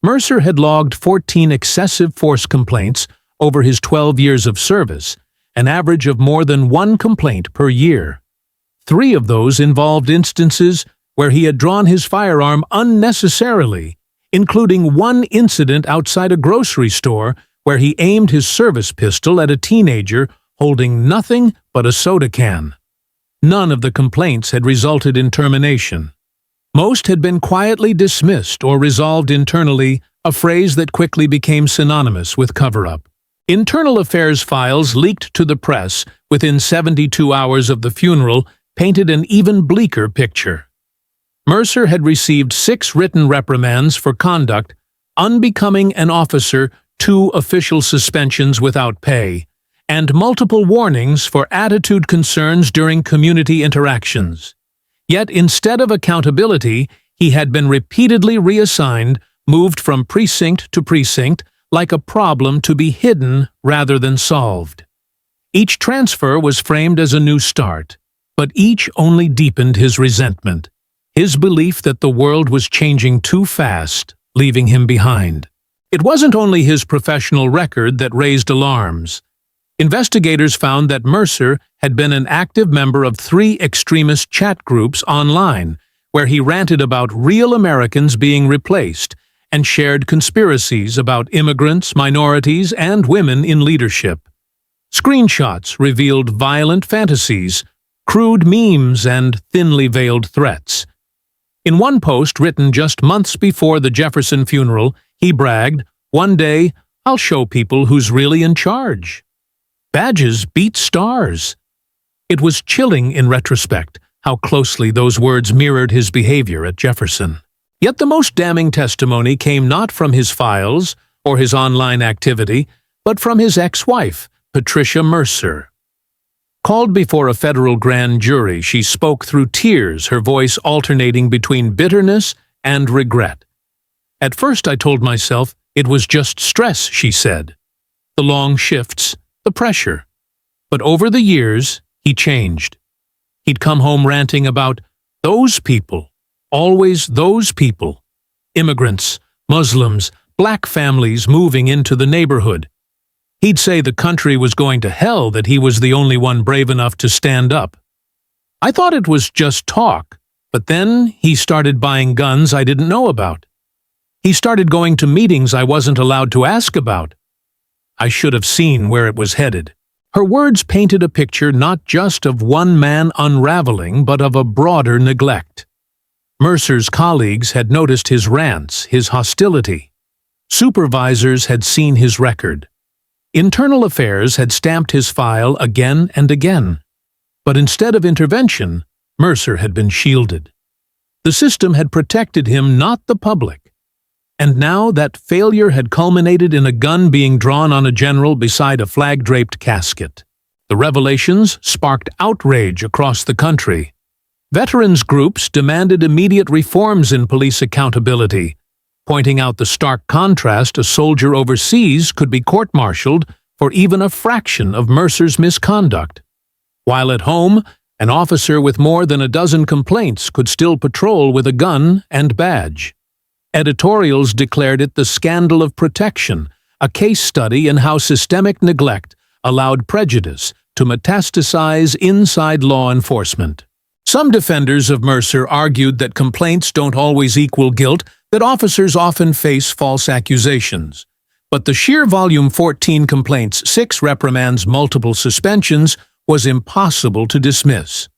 Mercer had logged 14 excessive force complaints over his 12 years of service, an average of more than one complaint per year. 3 of those involved instances where he had drawn his firearm unnecessarily, including one incident outside a grocery store where he aimed his service pistol at a teenager holding nothing but a soda can. None of the complaints had resulted in termination. Most had been quietly dismissed or resolved internally, a phrase that quickly became synonymous with cover-up. Internal affairs files leaked to the press within 72 hours of the funeral painted an even bleaker picture. Mercer had received 6 written reprimands for conduct unbecoming an officer, 2 official suspensions without pay, and multiple warnings for attitude concerns during community interactions. Yet instead of accountability, he had been repeatedly reassigned, moved from precinct to precinct, like a problem to be hidden rather than solved. Each transfer was framed as a new start, but each only deepened his resentment, his belief that the world was changing too fast, leaving him behind. It wasn't only his professional record that raised alarms. Investigators found that Mercer had been an active member of 3 extremist chat groups online, where he ranted about real Americans being replaced and shared conspiracies about immigrants, minorities, and women in leadership. Screenshots revealed violent fantasies, crude memes and thinly veiled threats. In one post written just months before the Jefferson funeral, he bragged, "One day, I'll show people who's really in charge." Badges beat stars. It was chilling in retrospect how closely those words mirrored his behavior at Jefferson. Yet the most damning testimony came not from his files or his online activity, but from his ex-wife, Patricia Mercer. Called before a federal grand jury, she spoke through tears, her voice alternating between bitterness and regret. "At first I told myself it was just stress," she said. "The long shifts, the pressure. But over the years, he changed. He'd come home ranting about those people, always those people. Immigrants, Muslims, black families moving into the neighborhood. He'd say the country was going to hell, that he was the only one brave enough to stand up. I thought it was just talk, but then he started buying guns I didn't know about. He started going to meetings I wasn't allowed to ask about. I should have seen where it was headed." Her words painted a picture not just of one man unraveling, but of a broader neglect. Mercer's colleagues had noticed his rants, his hostility. Supervisors had seen his record. Internal Affairs had stamped his file again and again. But instead of intervention, Mercer had been shielded. The system had protected him, not the public. And now that failure had culminated in a gun being drawn on a general beside a flag-draped casket. The revelations sparked outrage across the country. Veterans groups demanded immediate reforms in police accountability, pointing out the stark contrast: a soldier overseas could be court-martialed for even a fraction of Mercer's misconduct, while at home, an officer with more than a dozen complaints could still patrol with a gun and badge. Editorials declared it the scandal of protection, a case study in how systemic neglect allowed prejudice to metastasize inside law enforcement. Some defenders of Mercer argued that complaints don't always equal guilt, that officers often face false accusations. But the sheer volume 14 complaints, 6 reprimands, multiple suspensions, was impossible to dismiss.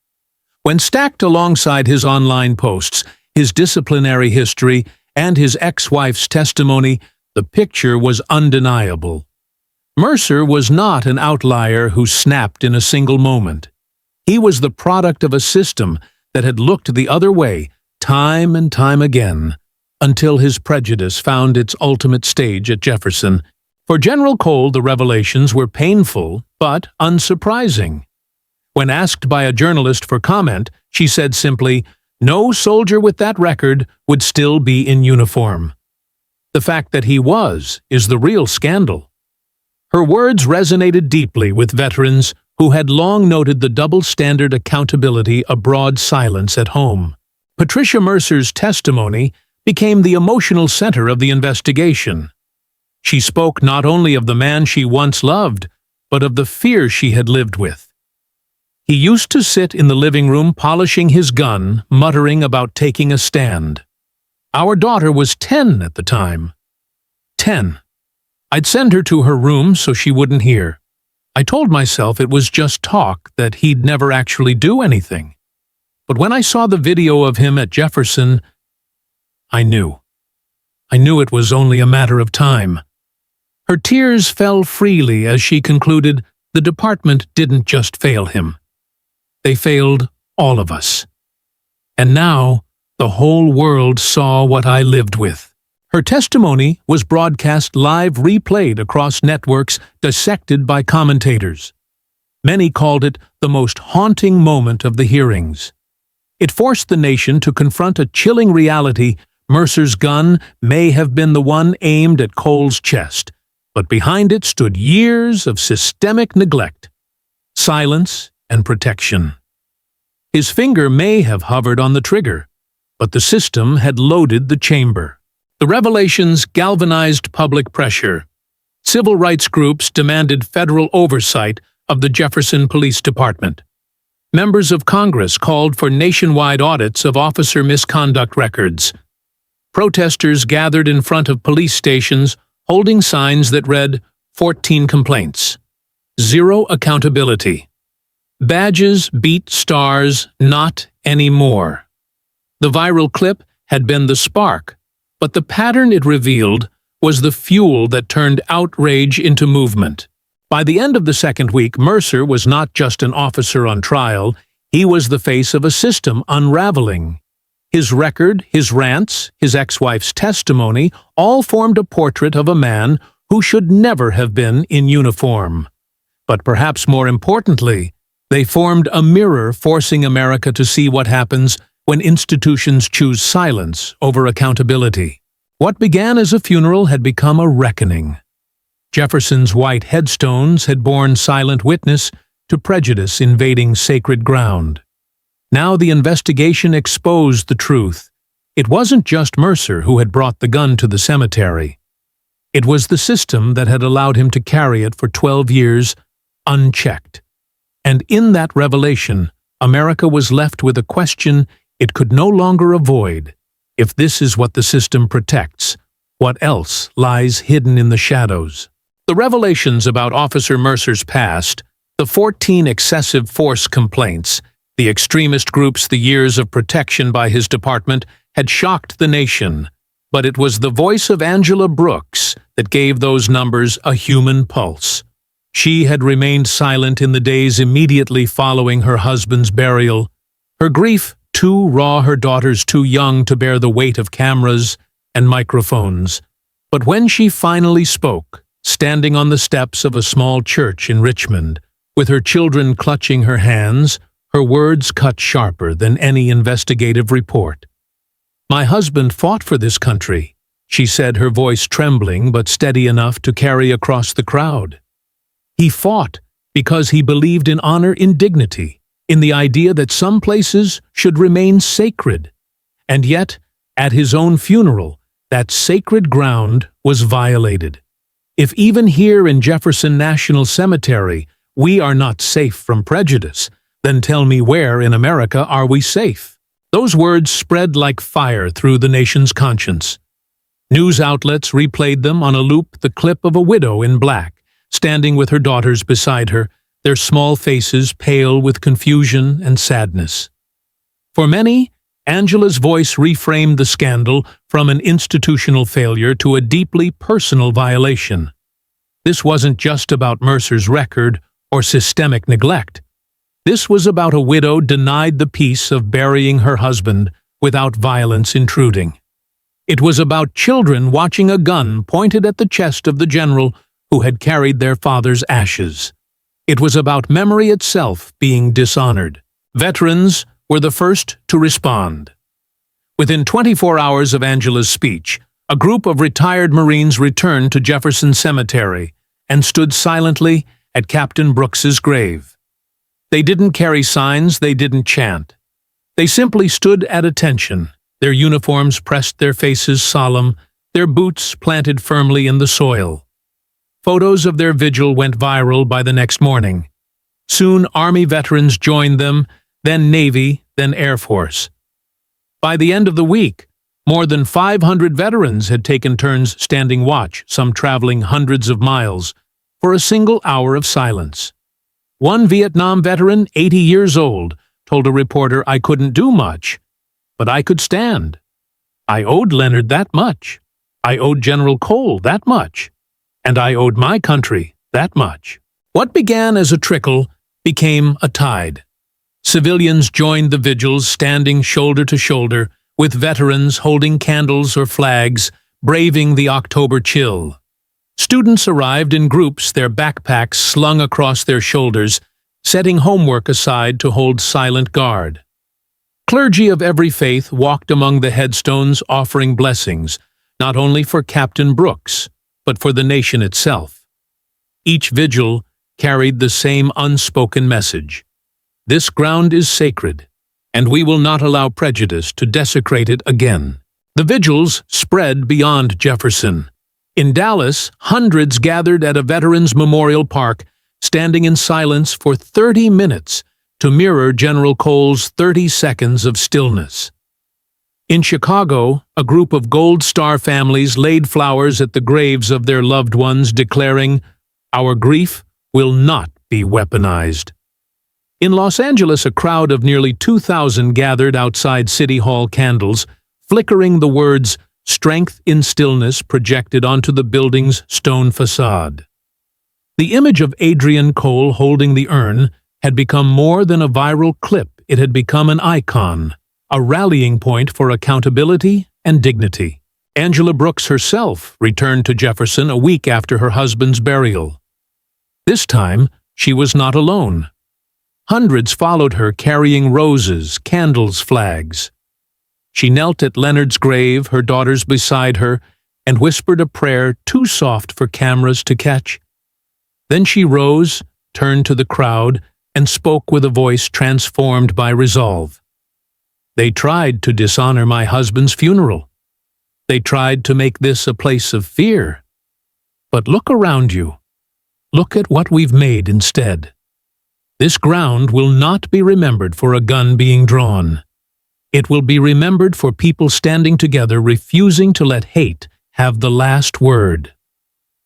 When stacked alongside his online posts, his disciplinary history, and his ex-wife's testimony, the picture was undeniable. Mercer was not an outlier who snapped in a single moment. He was the product of a system that had looked the other way time and time again, until his prejudice found its ultimate stage at Jefferson. For General Cole, the revelations were painful but unsurprising. When asked by a journalist for comment, she said simply, "No soldier with that record would still be in uniform." The fact that he was is the real scandal. Her words resonated deeply with veterans who had long noted the double-standard accountability, a broad silence at home. Patricia Mercer's testimony became the emotional center of the investigation. She spoke not only of the man she once loved, but of the fear she had lived with. He used to sit in the living room polishing his gun, muttering about taking a stand. Our daughter was 10 at the time. 10. I'd send her to her room so she wouldn't hear. I told myself it was just talk, that he'd never actually do anything. But when I saw the video of him at Jefferson, I knew. I knew it was only a matter of time. Her tears fell freely as she concluded the department didn't just fail him. They failed all of us. And now the whole world saw what I lived with. Her testimony was broadcast live, replayed across networks, dissected by commentators. Many called it the most haunting moment of the hearings. It forced the nation to confront a chilling reality: Mercer's gun may have been the one aimed at Cole's chest, but behind it stood years of systemic neglect, silence, and protection. His finger may have hovered on the trigger, but the system had loaded the chamber. The revelations galvanized public pressure. Civil rights groups demanded federal oversight of the Jefferson Police Department. Members of Congress called for nationwide audits of officer misconduct records. Protesters gathered in front of police stations holding signs that read, 14 complaints. Zero accountability. Badges beat stars not anymore. The viral clip had been the spark, but the pattern it revealed was the fuel that turned outrage into movement. By the end of the second week, Mercer was not just an officer on trial, he was the face of a system unraveling. His record, his rants, his ex-wife's testimony all formed a portrait of a man who should never have been in uniform. But perhaps more importantly, they formed a mirror forcing America to see what happens when institutions choose silence over accountability. What began as a funeral had become a reckoning. Jefferson's white headstones had borne silent witness to prejudice invading sacred ground. Now the investigation exposed the truth. It wasn't just Mercer who had brought the gun to the cemetery. It was the system that had allowed him to carry it for 12 years, unchecked. And in that revelation, America was left with a question it could no longer avoid. If this is what the system protects, what else lies hidden in the shadows? The revelations about Officer Mercer's past, the 14 excessive force complaints, the extremist groups, the years of protection by his department, had shocked the nation. But it was the voice of Angela Brooks that gave those numbers a human pulse. She had remained silent in the days immediately following her husband's burial. Her grief too raw, her daughters too young to bear the weight of cameras and microphones. But when she finally spoke, standing on the steps of a small church in Richmond, with her children clutching her hands, her words cut sharper than any investigative report. "My husband fought for this country," she said, her voice trembling but steady enough to carry across the crowd. "He fought because he believed in honor, in dignity, in the idea that some places should remain sacred. And yet, at his own funeral, that sacred ground was violated. If even here in Jefferson National Cemetery we are not safe from prejudice, then tell me where in America are we safe?" Those words spread like fire through the nation's conscience. News outlets replayed them on a loop, the clip of a widow in black, standing with her daughters beside her, their small faces pale with confusion and sadness. For many, Angela's voice reframed the scandal from an institutional failure to a deeply personal violation. This wasn't just about Mercer's record or systemic neglect. This was about a widow denied the peace of burying her husband without violence intruding. It was about children watching a gun pointed at the chest of the general who had carried their father's ashes. It was about memory itself being dishonored. Veterans were the first to respond. Within 24 hours of Angela's speech, a group of retired Marines returned to Jefferson Cemetery and stood silently at Captain Brooks's grave. They didn't carry signs, they didn't chant. They simply stood at attention, their uniforms pressed, their faces solemn, their boots planted firmly in the soil. Photos of their vigil went viral by the next morning. Soon Army veterans joined them, then Navy, then Air Force. By the end of the week, more than 500 veterans had taken turns standing watch, some traveling hundreds of miles, for a single hour of silence. One Vietnam veteran, 80 years old, told a reporter, "I couldn't do much, but I could stand. I owed Leonard that much. I owed General Cole that much. And I owed my country that much." What began as a trickle became a tide. Civilians joined the vigils, standing shoulder to shoulder, with veterans holding candles or flags, braving the October chill. Students arrived in groups, their backpacks slung across their shoulders, setting homework aside to hold silent guard. Clergy of every faith walked among the headstones offering blessings, not only for Captain Brooks, but for the nation itself. Each vigil carried the same unspoken message. This ground is sacred, and we will not allow prejudice to desecrate it again. The vigils spread beyond Jefferson. In Dallas, hundreds gathered at a Veterans Memorial Park, standing in silence for 30 minutes to mirror General Cole's 30 seconds of stillness. In Chicago, a group of Gold Star families laid flowers at the graves of their loved ones, declaring, "Our grief will not be weaponized." In Los Angeles, a crowd of nearly 2,000 gathered outside City Hall candles, flickering the words "Strength in Stillness" projected onto the building's stone facade. The image of Adrienne Cole holding the urn had become more than a viral clip. It had become an icon, a rallying point for accountability and dignity. Angela Brooks herself returned to Jefferson a week after her husband's burial. This time, she was not alone. Hundreds followed her carrying roses, candles, flags. She knelt at Leonard's grave, her daughters beside her, and whispered a prayer too soft for cameras to catch. Then she rose, turned to the crowd, and spoke with a voice transformed by resolve. "They tried to dishonor my husband's funeral. They tried to make this a place of fear. But look around you. Look at what we've made instead. This ground will not be remembered for a gun being drawn. It will be remembered for people standing together, refusing to let hate have the last word."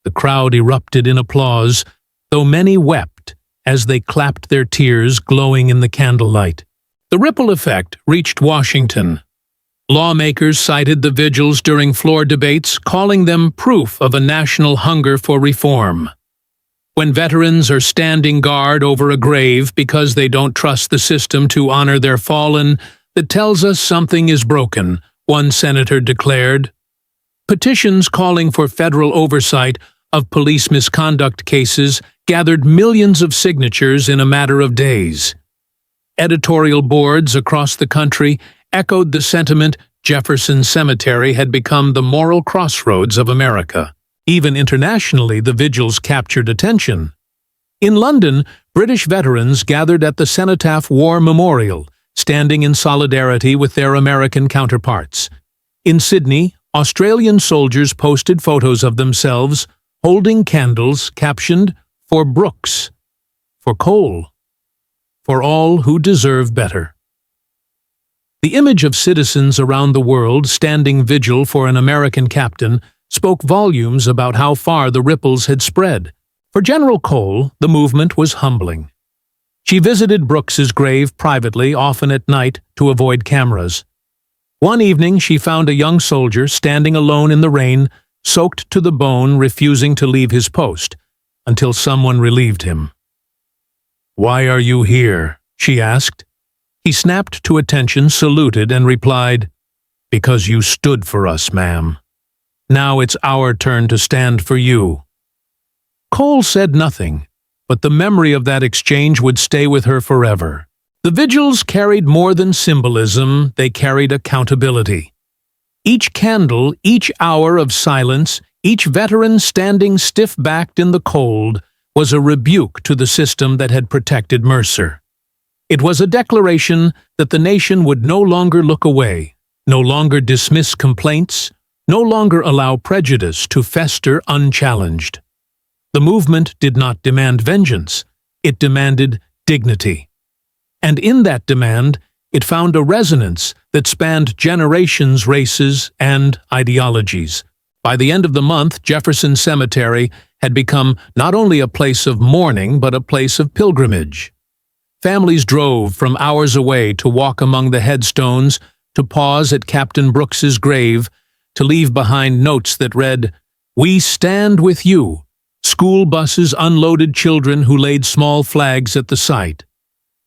The crowd erupted in applause, though many wept as they clapped their tears glowing in the candlelight. The ripple effect reached Washington. Lawmakers cited the vigils during floor debates, calling them proof of a national hunger for reform. When veterans are standing guard over a grave because they don't trust the system to honor their fallen, that tells us something is broken, one senator declared. Petitions calling for federal oversight of police misconduct cases gathered millions of signatures in a matter of days. Editorial boards across the country echoed the sentiment Jefferson Cemetery had become the moral crossroads of America. Even internationally, the vigils captured attention. In London, British veterans gathered at the Cenotaph War Memorial, standing in solidarity with their American counterparts. In Sydney, Australian soldiers posted photos of themselves holding candles captioned, "For Brooks, for Cole, for all who deserve better." The image of citizens around the world standing vigil for an American captain spoke volumes about how far the ripples had spread. For General Cole, the movement was humbling. She visited Brooks's grave privately, often at night, to avoid cameras. One evening, she found a young soldier standing alone in the rain, soaked to the bone, refusing to leave his post, until someone relieved him. "Why are you here?" she asked. He snapped to attention, saluted, and replied, "Because you stood for us, ma'am. Now it's our turn to stand for you." Cole said nothing, but the memory of that exchange would stay with her forever. The vigils carried more than symbolism, they carried accountability. Each candle, each hour of silence, each veteran standing stiff-backed in the cold, was a rebuke to the system that had protected Mercer. It was a declaration that the nation would no longer look away, no longer dismiss complaints, no longer allow prejudice to fester unchallenged. The movement did not demand vengeance, it demanded dignity. And in that demand, it found a resonance that spanned generations, races, and ideologies. By the end of the month, Jefferson Cemetery had become not only a place of mourning, but a place of pilgrimage. Families drove from hours away to walk among the headstones, to pause at Captain Brooks's grave, to leave behind notes that read, "We stand with you." School buses unloaded children who laid small flags at the site.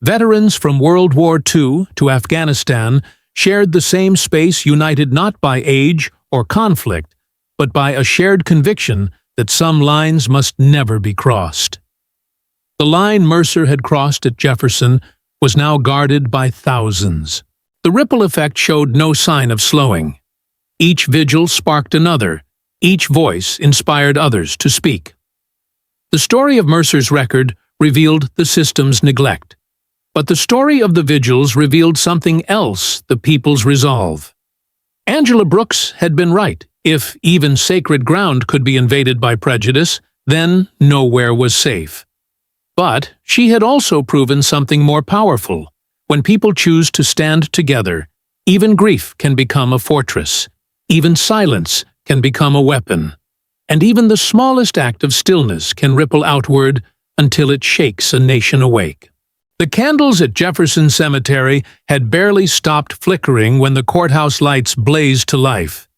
Veterans from World War II to Afghanistan shared the same space, united not by age or conflict, but by a shared conviction that some lines must never be crossed. The line Mercer had crossed at Jefferson was now guarded by thousands. The ripple effect showed no sign of slowing. Each vigil sparked another. Each voice inspired others to speak. The story of Mercer's record revealed the system's neglect. But the story of the vigils revealed something else, the people's resolve. Angela Brooks had been right. If even sacred ground could be invaded by prejudice, then nowhere was safe. But she had also proven something more powerful. When people choose to stand together, even grief can become a fortress. Even silence can become a weapon. And even the smallest act of stillness can ripple outward until it shakes a nation awake. The candles at Jefferson Cemetery had barely stopped flickering when the courthouse lights blazed to life.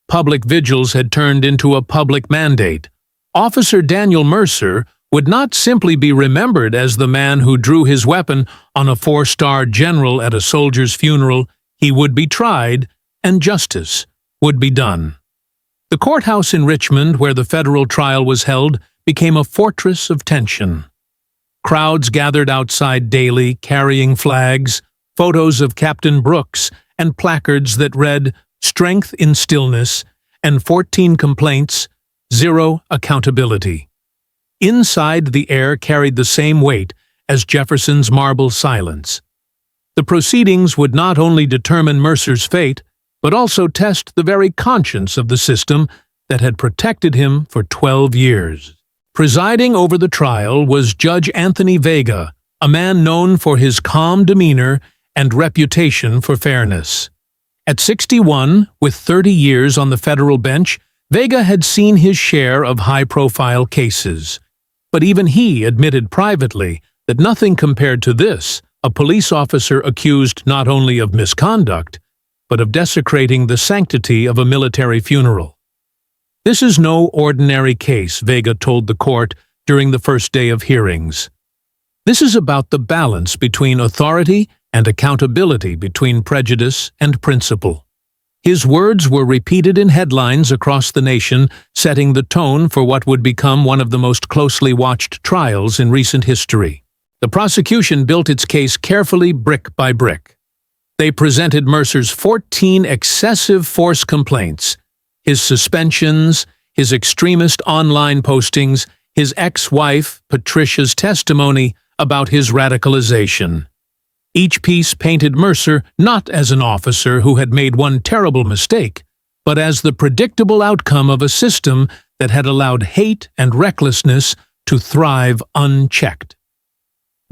Public vigils had turned into a public mandate. Officer Daniel Mercer would not simply be remembered as the man who drew his weapon on a 4-star general at a soldier's funeral. He would be tried, and justice would be done. The courthouse in Richmond, where the federal trial was held, became a fortress of tension. Crowds gathered outside daily, carrying flags, photos of Captain Brooks, and placards that read, "Strength in stillness," and 14 complaints, zero accountability. Inside, the air carried the same weight as Jefferson's marble silence. The proceedings would not only determine Mercer's fate, but also test the very conscience of the system that had protected him for 12 years. Presiding over the trial was Judge Anthony Vega, a man known for his calm demeanor and reputation for fairness. At 61, with 30 years on the federal bench, Vega had seen his share of high-profile cases. But even he admitted privately that nothing compared to this, a police officer accused not only of misconduct, but of desecrating the sanctity of a military funeral. "This is no ordinary case," Vega told the court during the first day of hearings. "This is about the balance between authority and accountability, between prejudice and principle." His words were repeated in headlines across the nation, setting the tone for what would become one of the most closely watched trials in recent history. The prosecution built its case carefully, brick by brick. They presented Mercer's 14 excessive force complaints, his suspensions, his extremist online postings, his ex-wife, Patricia's testimony about his radicalization. Each piece painted Mercer not as an officer who had made one terrible mistake, but as the predictable outcome of a system that had allowed hate and recklessness to thrive unchecked.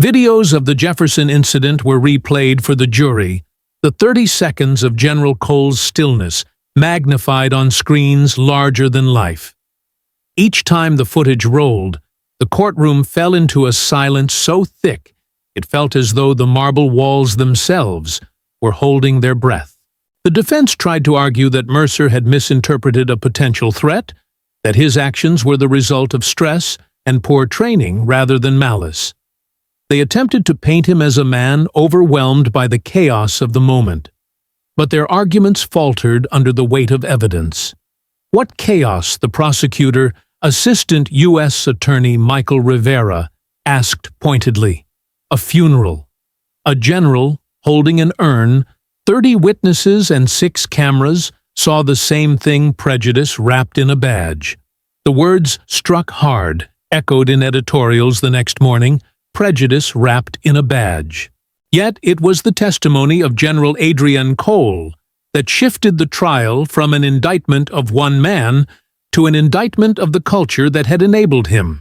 Videos of the Jefferson incident were replayed for the jury, the 30 seconds of General Cole's stillness magnified on screens larger than life. Each time the footage rolled, the courtroom fell into a silence so thick it felt as though the marble walls themselves were holding their breath. The defense tried to argue that Mercer had misinterpreted a potential threat, that his actions were the result of stress and poor training rather than malice. They attempted to paint him as a man overwhelmed by the chaos of the moment. But their arguments faltered under the weight of evidence. What chaos, the prosecutor, Assistant U.S. Attorney Michael Rivera, asked pointedly. A funeral. A general, holding an urn, 30 witnesses and 6 cameras saw the same thing, prejudice wrapped in a badge. The words struck hard, echoed in editorials the next morning, prejudice wrapped in a badge. Yet it was the testimony of General Adrienne Cole that shifted the trial from an indictment of one man to an indictment of the culture that had enabled him.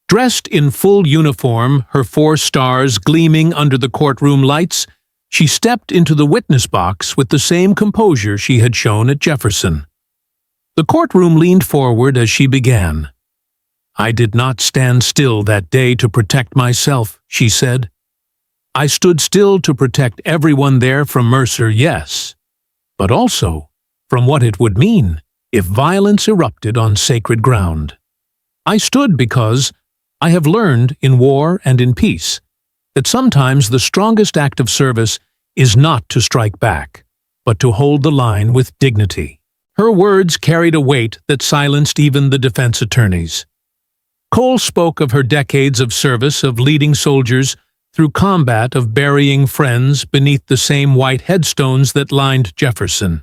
Dressed in full uniform, her 4 stars gleaming under the courtroom lights, she stepped into the witness box with the same composure she had shown at Jefferson. The courtroom leaned forward as she began. "I did not stand still that day to protect myself," she said. "I stood still to protect everyone there from Mercer, yes, but also from what it would mean if violence erupted on sacred ground. I stood because I have learned in war and in peace that sometimes the strongest act of service is not to strike back, but to hold the line with dignity." Her words carried a weight that silenced even the defense attorneys. Cole spoke of her decades of service, of leading soldiers through combat, of burying friends beneath the same white headstones that lined Jefferson.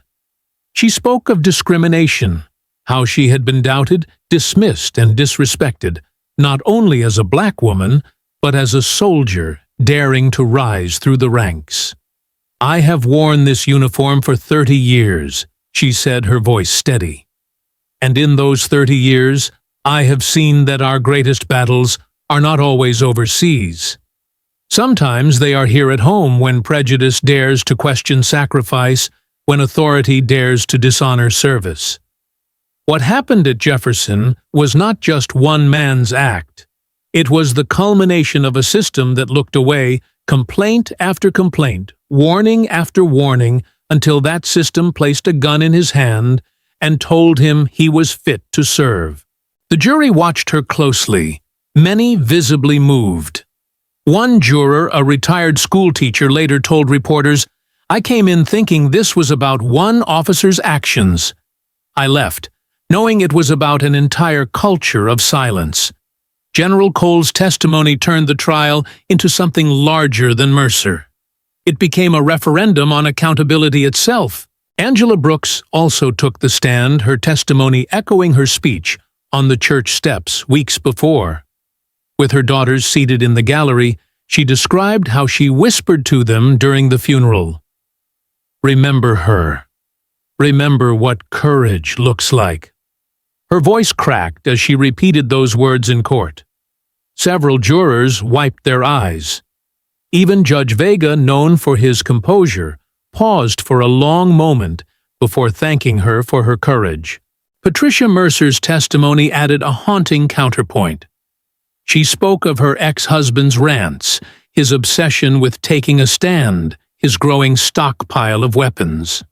She spoke of discrimination, how she had been doubted, dismissed, and disrespected, not only as a black woman, but as a soldier daring to rise through the ranks. "I have worn this uniform for 30 years, she said, her voice steady. "And in those 30 years, I have seen that our greatest battles are not always overseas. Sometimes they are here at home, when prejudice dares to question sacrifice, when authority dares to dishonor service." What happened at Jefferson was not just one man's act. It was the culmination of a system that looked away, complaint after complaint, warning after warning, until that system placed a gun in his hand and told him he was fit to serve. The jury watched her closely, many visibly moved. One juror, a retired schoolteacher, later told reporters, "I came in thinking this was about one officer's actions. I left, knowing it was about an entire culture of silence." General Cole's testimony turned the trial into something larger than Mercer. It became a referendum on accountability itself. Angela Brooks also took the stand, her testimony echoing her speech on the church steps weeks before. With her daughters seated in the gallery, she described how she whispered to them during the funeral. "Remember her. Remember what courage looks like." Her voice cracked as she repeated those words in court. Several jurors wiped their eyes. Even Judge Vega, known for his composure, paused for a long moment before thanking her for her courage. Patricia Mercer's testimony added a haunting counterpoint. She spoke of her ex-husband's rants, his obsession with taking a stand, his growing stockpile of weapons.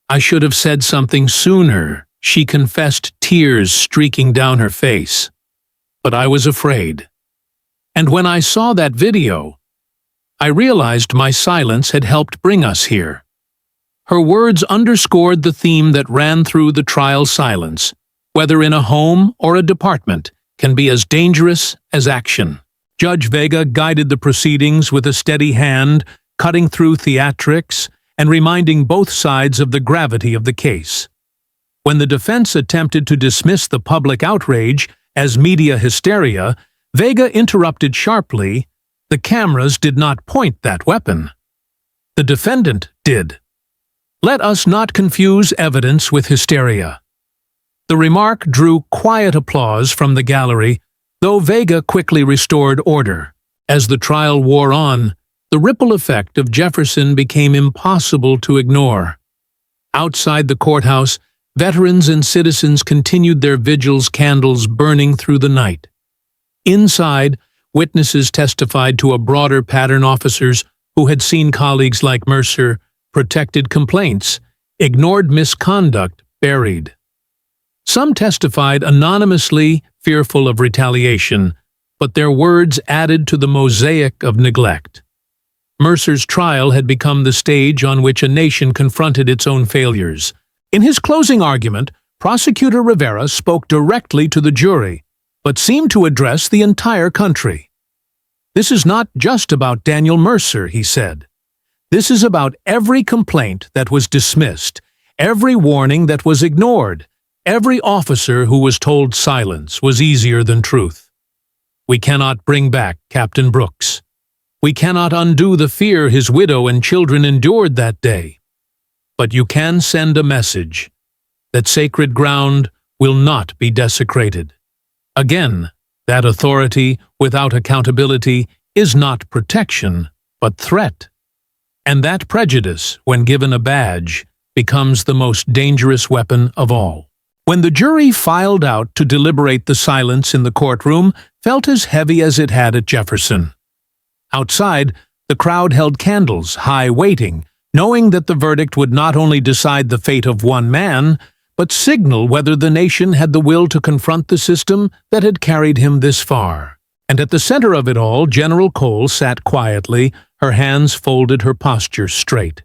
"I should have said something sooner," she confessed, tears streaking down her face. "But I was afraid. And when I saw that video, I realized my silence had helped bring us here." Her words underscored the theme that ran through the trial silence. Whether in a home or a department, can be as dangerous as action. Judge Vega guided the proceedings with a steady hand, cutting through theatrics and reminding both sides of the gravity of the case. When the defense attempted to dismiss the public outrage as media hysteria, Vega interrupted sharply, "The cameras did not point that weapon. The defendant did. Let us not confuse evidence with hysteria." The remark drew quiet applause from the gallery, though Vega quickly restored order. As the trial wore on, the ripple effect of Jefferson became impossible to ignore. Outside the courthouse, veterans and citizens continued their vigils, candles burning through the night. Inside, witnesses testified to a broader pattern: officers who had seen colleagues like Mercer, protected complaints, ignored misconduct, buried. Some testified anonymously, fearful of retaliation, but their words added to the mosaic of neglect. Mercer's trial had become the stage on which a nation confronted its own failures. In his closing argument, Prosecutor Rivera spoke directly to the jury, but seemed to address the entire country. "This is not just about Daniel Mercer," he said. "This is about every complaint that was dismissed, every warning that was ignored, every officer who was told silence was easier than truth. We cannot bring back Captain Brooks. We cannot undo the fear his widow and children endured that day. But you can send a message that sacred ground will not be desecrated. Again, that authority without accountability is not protection, but threat. And that prejudice, when given a badge, becomes the most dangerous weapon of all." When the jury filed out to deliberate, the silence in the courtroom felt as heavy as it had at Jefferson. Outside, the crowd held candles high, waiting, knowing that the verdict would not only decide the fate of one man, but signal whether the nation had the will to confront the system that had carried him this far. And at the center of it all, General Cole sat quietly, her hands folded, her posture straight.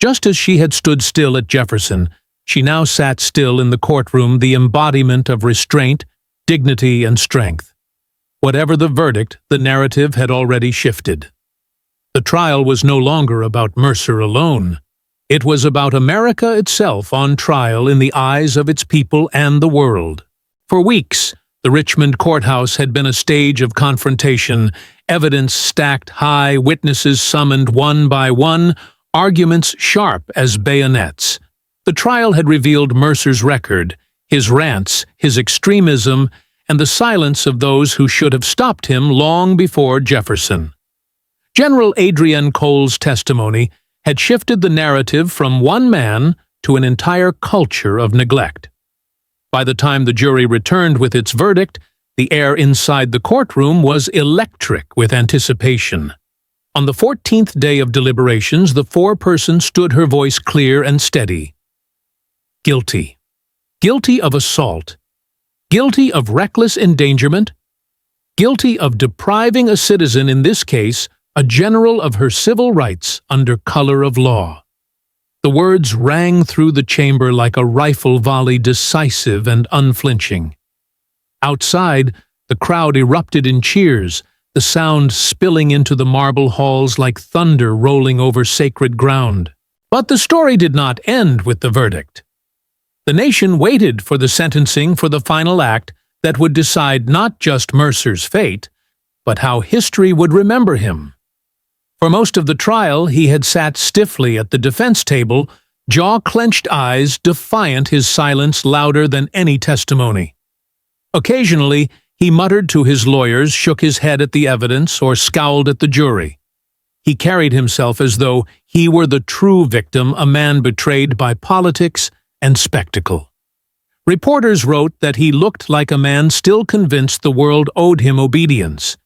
Just as she had stood still at Jefferson, she now sat still in the courtroom, the embodiment of restraint, dignity, and strength. Whatever the verdict, the narrative had already shifted. The trial was no longer about Mercer alone. It was about America itself on trial in the eyes of its people and the world. For weeks, the Richmond courthouse had been a stage of confrontation, evidence stacked high, witnesses summoned one by one, arguments sharp as bayonets. The trial had revealed Mercer's record, his rants, his extremism, and the silence of those who should have stopped him long before Jefferson. General Adrienne Cole's testimony had shifted the narrative from one man to an entire culture of neglect. By the time the jury returned with its verdict, The air inside the courtroom was electric with anticipation. On the 14th day of deliberations, the foreperson stood, her voice clear and steady. Guilty. Guilty of assault. Guilty of reckless endangerment. Guilty of depriving a citizen, in this case, a general, of her civil rights under color of law. The words rang through the chamber like a rifle volley, decisive and unflinching. Outside, the crowd erupted in cheers, the sound spilling into the marble halls like thunder rolling over sacred ground. But the story did not end with the verdict. The nation waited for the sentencing, for the final act that would decide not just Mercer's fate, but how history would remember him. For most of the trial, he had sat stiffly at the defense table, jaw-clenched eyes defiant, his silence louder than any testimony. Occasionally, he muttered to his lawyers, shook his head at the evidence, or scowled at the jury. He carried himself as though he were the true victim, a man betrayed by politics and spectacle. Reporters wrote that he looked like a man still convinced the world owed him obedience.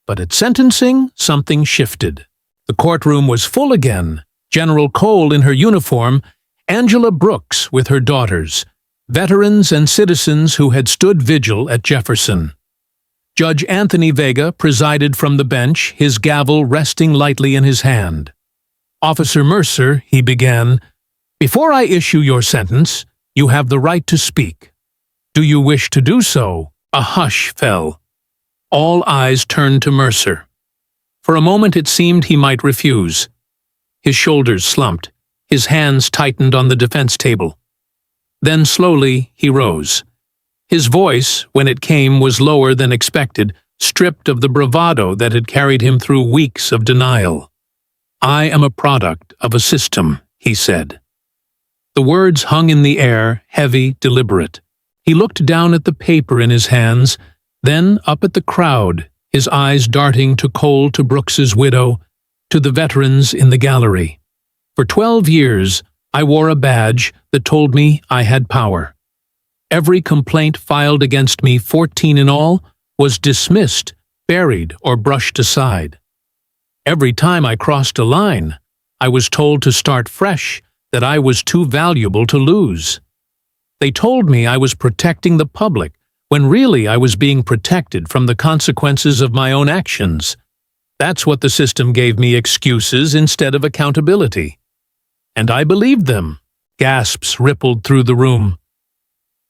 But at sentencing, something shifted. The courtroom was full again. General Cole in her uniform, Angela Brooks with her daughters, veterans and citizens who had stood vigil at Jefferson. Judge Anthony Vega presided from the bench, his gavel resting lightly in his hand. "Officer Mercer," he began, "before I issue your sentence, you have the right to speak. Do you wish to do so?" A hush fell. All eyes turned to Mercer. For a moment it seemed he might refuse. His shoulders slumped, his hands tightened on the defense table. Then slowly he rose. His voice, when it came, was lower than expected, stripped of the bravado that had carried him through weeks of denial. "I am a product of a system," he said. The words hung in the air, heavy, deliberate. He looked down at the paper in his hands, then up at the crowd, his eyes darting to Cole, to Brooks's widow, to the veterans in the gallery. "For 12 years, I wore a badge that told me I had power. Every complaint filed against me, 14 in all, was dismissed, buried, or brushed aside. Every time I crossed a line, I was told to start fresh, that I was too valuable to lose. They told me I was protecting the public, when really I was being protected from the consequences of my own actions. That's what the system gave me, excuses instead of accountability. And I believed them." Gasps rippled through the room.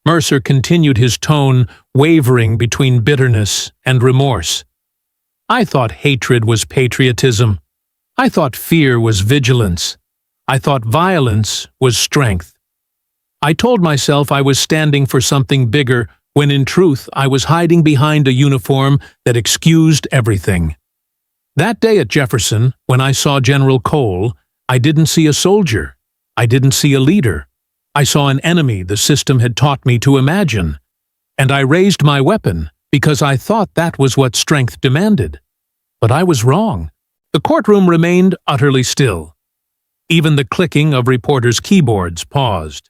Mercer continued, his tone wavering between bitterness and remorse. "I thought hatred was patriotism. I thought fear was vigilance. I thought violence was strength. I told myself I was standing for something bigger, when in truth I was hiding behind a uniform that excused everything. That day at Jefferson, when I saw General Cole, I didn't see a soldier. I didn't see a leader. I saw an enemy the system had taught me to imagine. And I raised my weapon because I thought that was what strength demanded. But I was wrong." The courtroom remained utterly still. Even the clicking of reporters' keyboards paused.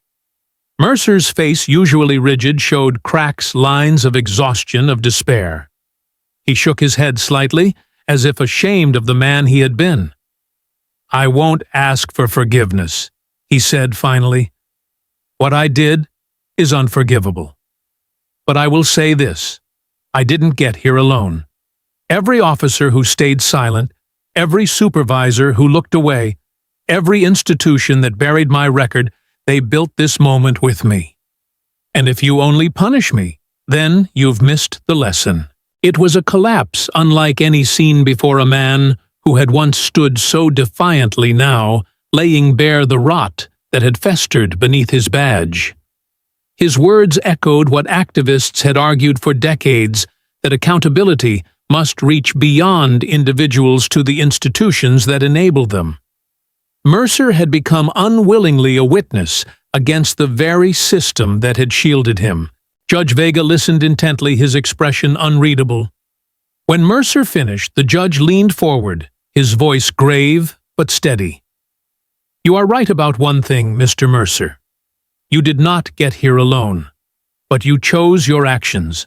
Mercer's face, usually rigid, showed cracks, lines of exhaustion, of despair. He shook his head slightly, as if ashamed of the man he had been. "I won't ask for forgiveness," he said finally. "What I did is unforgivable. But I will say this: I didn't get here alone. Every officer who stayed silent, every supervisor who looked away, every institution that buried my record, they built this moment with me. And if you only punish me, then you've missed the lesson." It was a collapse unlike any seen before, a man who had once stood so defiantly, now laying bare the rot that had festered beneath his badge. His words echoed what activists had argued for decades, that accountability must reach beyond individuals to the institutions that enable them. Mercer had become unwillingly a witness against the very system that had shielded him. Judge Vega listened intently, his expression unreadable. When Mercer finished, the judge leaned forward, his voice grave but steady. "You are right about one thing, Mr. Mercer. You did not get here alone, but you chose your actions.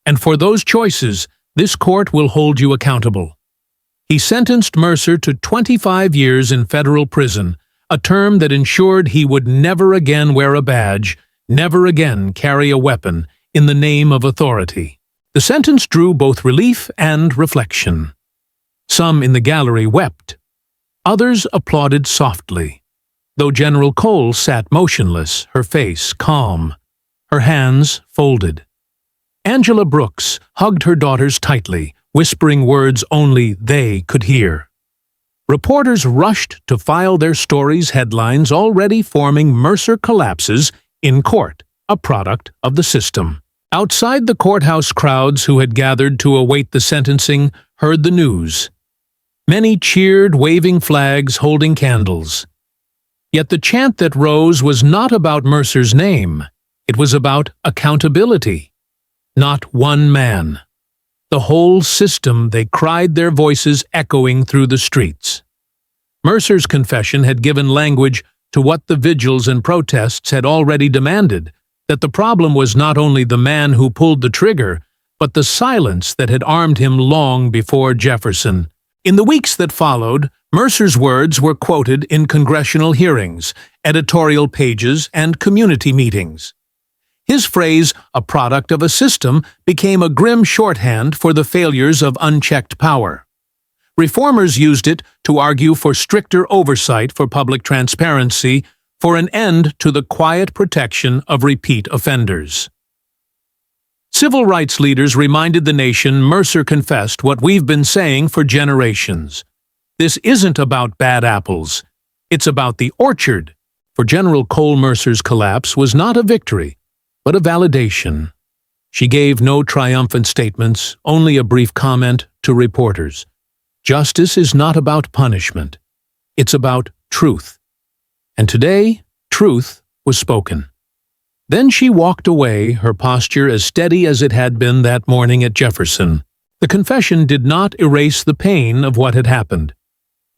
And for those choices, this court will hold you accountable. He sentenced Mercer to 25 years in federal prison, a term that ensured he would never again wear a badge, never again carry a weapon in the name of authority. The sentence drew both relief and reflection. Some in the gallery wept. Others applauded softly, though General Cole sat motionless, her face calm, her hands folded. Angela Brooks hugged her daughters tightly, whispering words only they could hear. Reporters rushed to file their stories' headlines, already forming Mercer collapses in court, a product of the system. Outside the courthouse, crowds who had gathered to await the sentencing heard the news. Many cheered, waving flags, holding candles. Yet the chant that rose was not about Mercer's name. It was about accountability. Not one man. The whole system, they cried, their voices echoing through the streets. Mercer's confession had given language to what the vigils and protests had already demanded, that the problem was not only the man who pulled the trigger, but the silence that had armed him long before Jefferson. In the weeks that followed, Mercer's words were quoted in congressional hearings, editorial pages, and community meetings. His phrase, "a product of a system," became a grim shorthand for the failures of unchecked power. Reformers used it to argue for stricter oversight for public transparency, for an end to the quiet protection of repeat offenders. Civil rights leaders reminded the nation Mercer confessed what we've been saying for generations. This isn't about bad apples. It's about the orchard. For General Cole, Mercer's collapse was not a victory, but a validation. She gave no triumphant statements, only a brief comment to reporters. Justice is not about punishment. It's about truth. And today, truth was spoken. Then she walked away, her posture as steady as it had been that morning at Jefferson. The confession did not erase the pain of what had happened.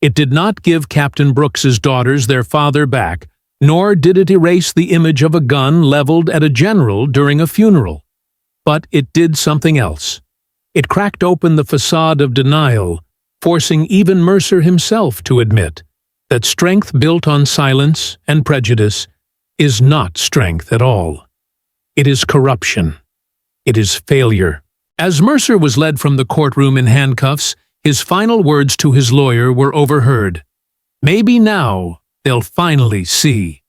It did not give Captain Brooks's daughters their father back, nor did it erase the image of a gun leveled at a general during a funeral. But it did something else. It cracked open the facade of denial, forcing even Mercer himself to admit that strength built on silence and prejudice is not strength at all. It is corruption. It is failure. As Mercer was led from the courtroom in handcuffs, his final words to his lawyer were overheard. Maybe now they'll finally see.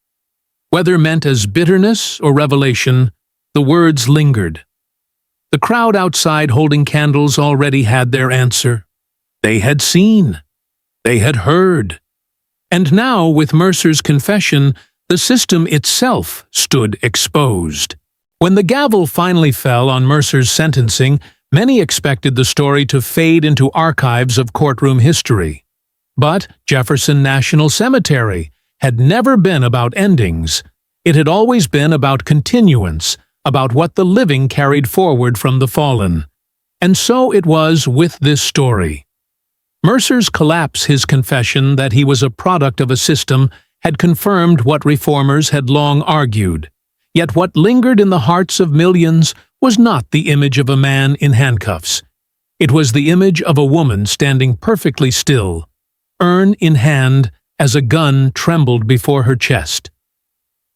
Whether meant as bitterness or revelation, the words lingered. The crowd outside holding candles already had their answer. They had seen. They had heard. And now, with Mercer's confession, the system itself stood exposed. When the gavel finally fell on Mercer's sentencing, many expected the story to fade into archives of courtroom history. But Jefferson National Cemetery had never been about endings. It had always been about continuance, about what the living carried forward from the fallen. And so it was with this story. Mercer's collapse, his confession that he was a product of a system, had confirmed what reformers had long argued. Yet what lingered in the hearts of millions was not the image of a man in handcuffs. It was the image of a woman standing perfectly still, urn in hand, as a gun trembled before her chest.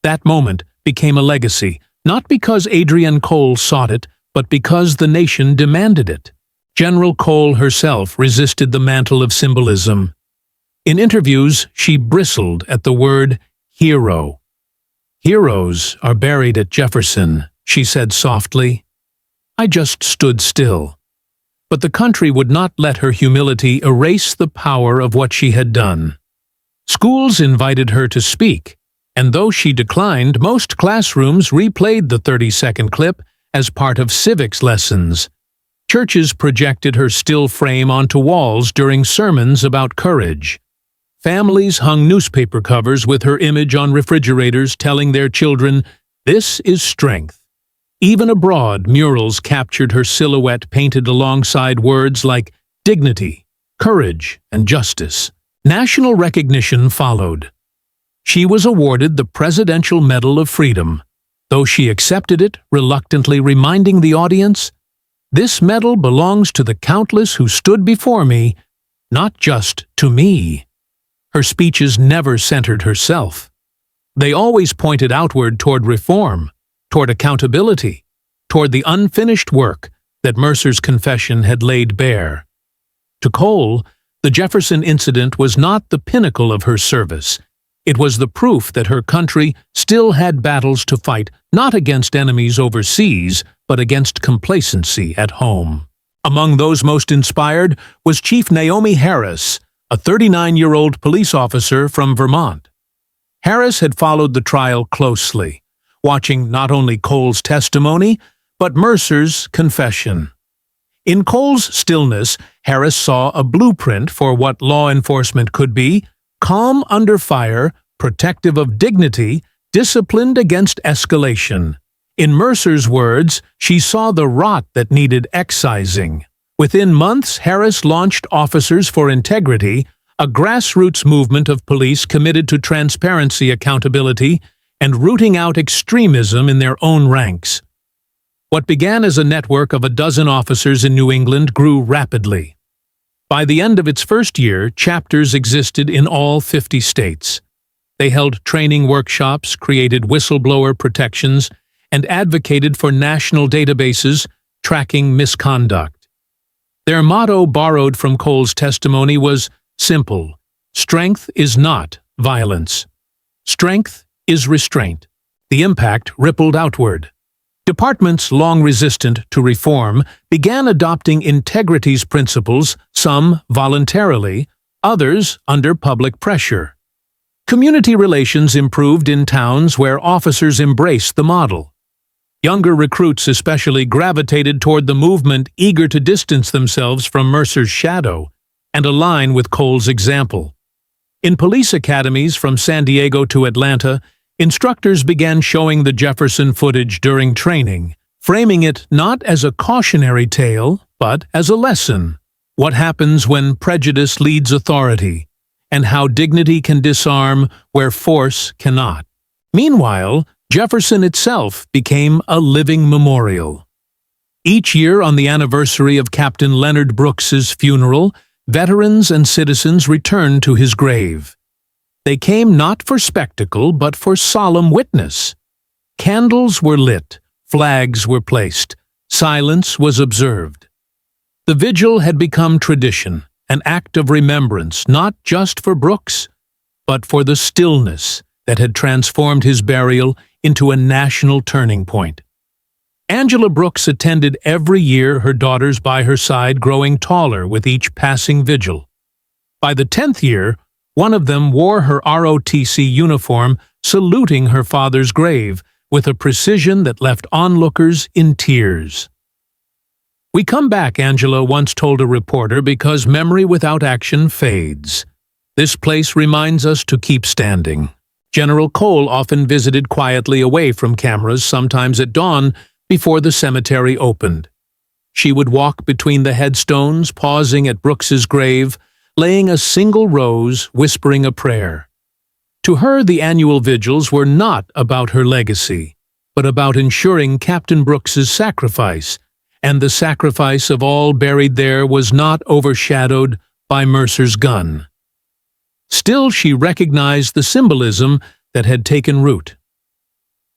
That moment became a legacy, not because Adrienne Cole sought it, but because the nation demanded it. General Cole herself resisted the mantle of symbolism. In interviews, she bristled at the word hero. "Heroes are buried at Jefferson," she said softly. I just stood still. But the country would not let her humility erase the power of what she had done. Schools invited her to speak, and though she declined, most classrooms replayed the 30-second clip as part of civics lessons. Churches projected her still frame onto walls during sermons about courage. Families hung newspaper covers with her image on refrigerators, telling their children, "This is strength." Even abroad, murals captured her silhouette painted alongside words like dignity, courage, and justice. National recognition followed. She was awarded the Presidential Medal of Freedom, though she accepted it reluctantly, reminding the audience, This medal belongs to the countless who stood before me, not just to me. Her speeches never centered herself. They always pointed outward toward reform, toward accountability, toward the unfinished work that Mercer's confession had laid bare. To Cole, the Jefferson incident was not the pinnacle of her service. It was the proof that her country still had battles to fight, not against enemies overseas, but against complacency at home. Among those most inspired was Chief Naomi Harris, a 39-year-old police officer from Vermont. Harris had followed the trial closely, watching not only Cole's testimony, but Mercer's confession. In Cole's stillness, Harris saw a blueprint for what law enforcement could be: calm under fire, protective of dignity, disciplined against escalation. In Mercer's words, she saw the rot that needed excising. Within months, Harris launched Officers for Integrity, a grassroots movement of police committed to transparency, accountability, and rooting out extremism in their own ranks. What began as a network of a dozen officers in New England grew rapidly. By the end of its first year, chapters existed in all 50 states. They held training workshops, created whistleblower protections, and advocated for national databases tracking misconduct. Their motto, borrowed from Cole's testimony, was simple: strength is not violence. Strength is restraint. The impact rippled outward. Departments long resistant to reform began adopting integrity's principles, some voluntarily, others under public pressure. Community relations improved in towns where officers embraced the model. Younger recruits especially gravitated toward the movement, eager to distance themselves from Mercer's shadow and align with Cole's example. In police academies from San Diego to Atlanta, instructors began showing the Jefferson footage during training, framing it not as a cautionary tale, but as a lesson: what happens when prejudice leads authority, and how dignity can disarm where force cannot. Meanwhile, Jefferson itself became a living memorial. Each year on the anniversary of Captain Leonard Brooks's funeral, veterans and citizens returned to his grave. They came not for spectacle, but for solemn witness. Candles were lit, flags were placed, silence was observed. The vigil had become tradition, an act of remembrance, not just for Brooks, but for the stillness that had transformed his burial into a national turning point. Angela Brooks attended every year, her daughters by her side, growing taller with each passing vigil. By the 10th year, one of them wore her ROTC uniform, saluting her father's grave with a precision that left onlookers in tears. "We come back," Angela once told a reporter, "because memory without action fades. This place reminds us to keep standing." General Cole often visited quietly away from cameras, sometimes at dawn, before the cemetery opened. She would walk between the headstones, pausing at Brooks's grave, laying a single rose, whispering a prayer. To her, the annual vigils were not about her legacy, but about ensuring Captain Brooks's sacrifice, and the sacrifice of all buried there was not overshadowed by Mercer's gun. Still, she recognized the symbolism that had taken root.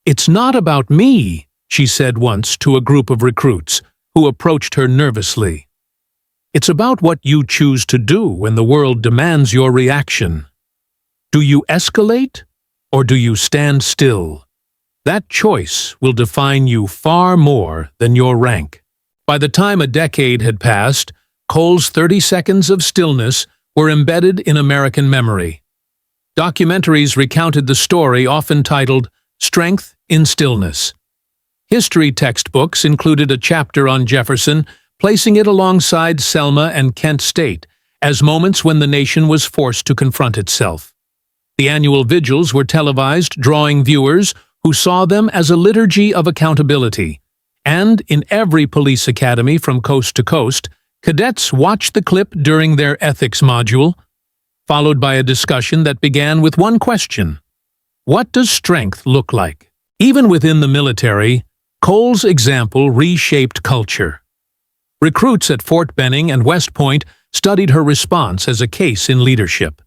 "It's not about me," she said once to a group of recruits who approached her nervously. "It's about what you choose to do when the world demands your reaction. Do you escalate, or do you stand still? That choice will define you far more than your rank." By the time a decade had passed, Cole's 30 seconds of stillness were embedded in American memory. Documentaries recounted the story, often titled "Strength in Stillness." History textbooks included a chapter on Jefferson, placing it alongside Selma and Kent State as moments when the nation was forced to confront itself. The annual vigils were televised, drawing viewers who saw them as a liturgy of accountability. And in every police academy from coast to coast, cadets watched the clip during their ethics module, followed by a discussion that began with one question: what does strength look like? Even within the military, Cole's example reshaped culture. Recruits at Fort Benning and West Point studied her response as a case in leadership.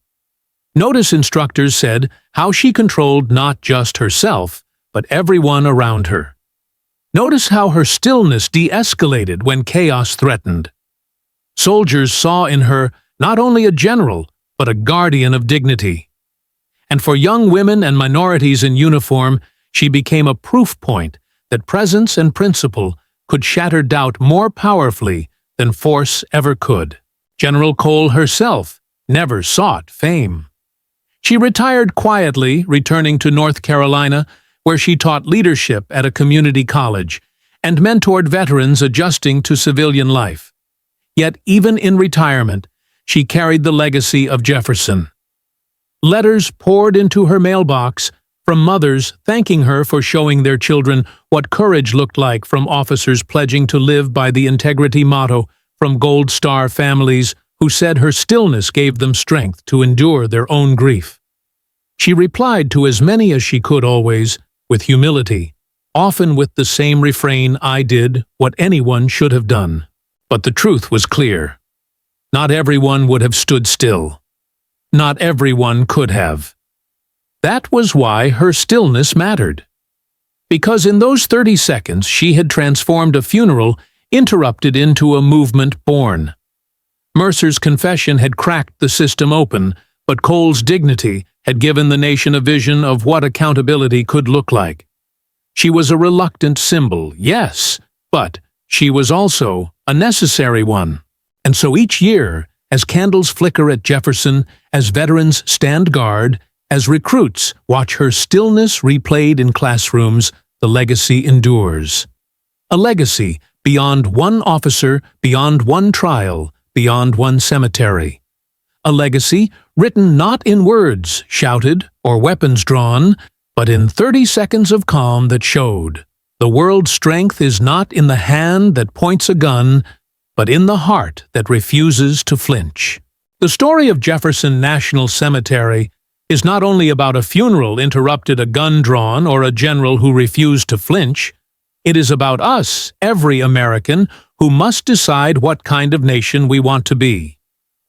Notice instructors said how she controlled not just herself, but everyone around her. Notice how her stillness de-escalated when chaos threatened. Soldiers saw in her not only a general, but a guardian of dignity. And for young women and minorities in uniform, she became a proof point that presence and principle could shatter doubt more powerfully than force ever could. General Cole herself never sought fame. She retired quietly, returning to North Carolina, where she taught leadership at a community college and mentored veterans adjusting to civilian life. Yet even in retirement, she carried the legacy of Jefferson. Letters poured into her mailbox from mothers thanking her for showing their children what courage looked like, from officers pledging to live by the integrity motto, from Gold Star families who said her stillness gave them strength to endure their own grief. She replied to as many as she could, always with humility, often with the same refrain, "I did what anyone should have done." But the truth was clear. Not everyone would have stood still. Not everyone could have. That was why her stillness mattered. Because in those 30 seconds she had transformed a funeral interrupted into a movement born. Mercer's confession had cracked the system open, but Cole's dignity had given the nation a vision of what accountability could look like. She was a reluctant symbol, yes, but she was also a necessary one. And so each year, as candles flicker at Jefferson, as veterans stand guard, as recruits watch her stillness replayed in classrooms, the legacy endures. A legacy beyond one officer, beyond one trial, beyond one cemetery. A legacy written not in words shouted or weapons drawn, but in 30 seconds of calm that showed the world's strength is not in the hand that points a gun, but in the heart that refuses to flinch. The story of Jefferson National Cemetery is not only about a funeral interrupted, a gun drawn, or a general who refused to flinch. It is about us, every American, who must decide what kind of nation we want to be.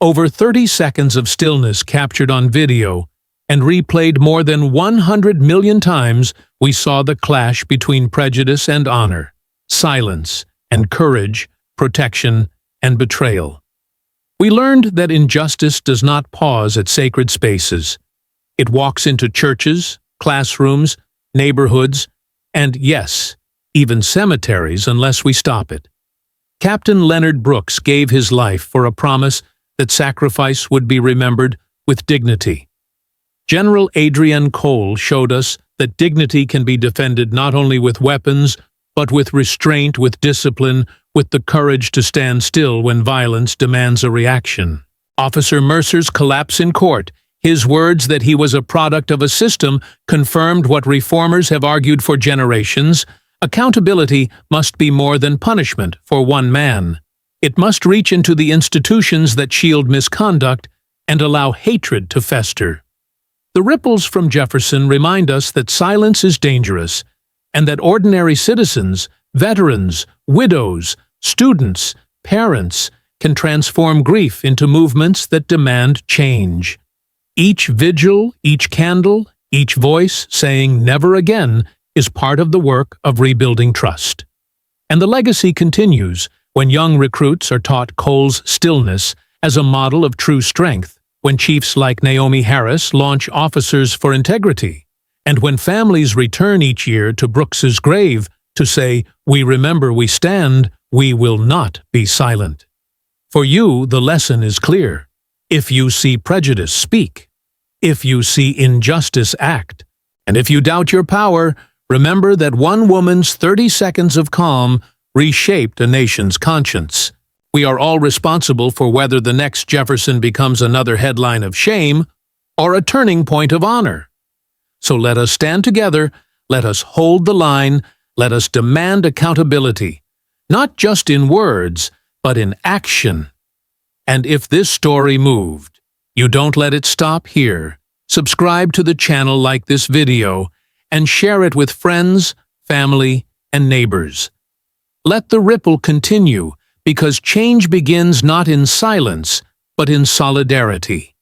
Over 30 seconds of stillness captured on video and replayed more than 100 million times, we saw the clash between prejudice and honor, silence and courage, protection and betrayal. We learned that injustice does not pause at sacred spaces. It walks into churches, classrooms, neighborhoods, and yes, even cemeteries unless we stop it. Captain Leonard Brooks gave his life for a promise that sacrifice would be remembered with dignity. General Adrienne Cole showed us that dignity can be defended not only with weapons, but with restraint, with discipline, with the courage to stand still when violence demands a reaction. Officer Mercer's collapse in court, his words that he was a product of a system, confirmed what reformers have argued for generations. Accountability must be more than punishment for one man. It must reach into the institutions that shield misconduct and allow hatred to fester. The ripples from Jefferson remind us that silence is dangerous, and that ordinary citizens, veterans, widows, students, parents can transform grief into movements that demand change. Each vigil, each candle, each voice saying never again is part of the work of rebuilding trust. And the legacy continues when young recruits are taught Cole's stillness as a model of true strength, when chiefs like Naomi Harris launch Officers for Integrity, and when families return each year to Brooks's grave to say, "We remember, we stand, we will not be silent." For you, the lesson is clear. If you see prejudice, speak. If you see injustice, act. And if you doubt your power, remember that one woman's 30 seconds of calm reshaped a nation's conscience. We are all responsible for whether the next Jefferson becomes another headline of shame or a turning point of honor. So let us stand together, let us hold the line, let us demand accountability, not just in words, but in action. And if this story moved, you don't let it stop here. Subscribe to the channel, like this video, and share it with friends, family, and neighbors. Let the ripple continue, because change begins not in silence, but in solidarity.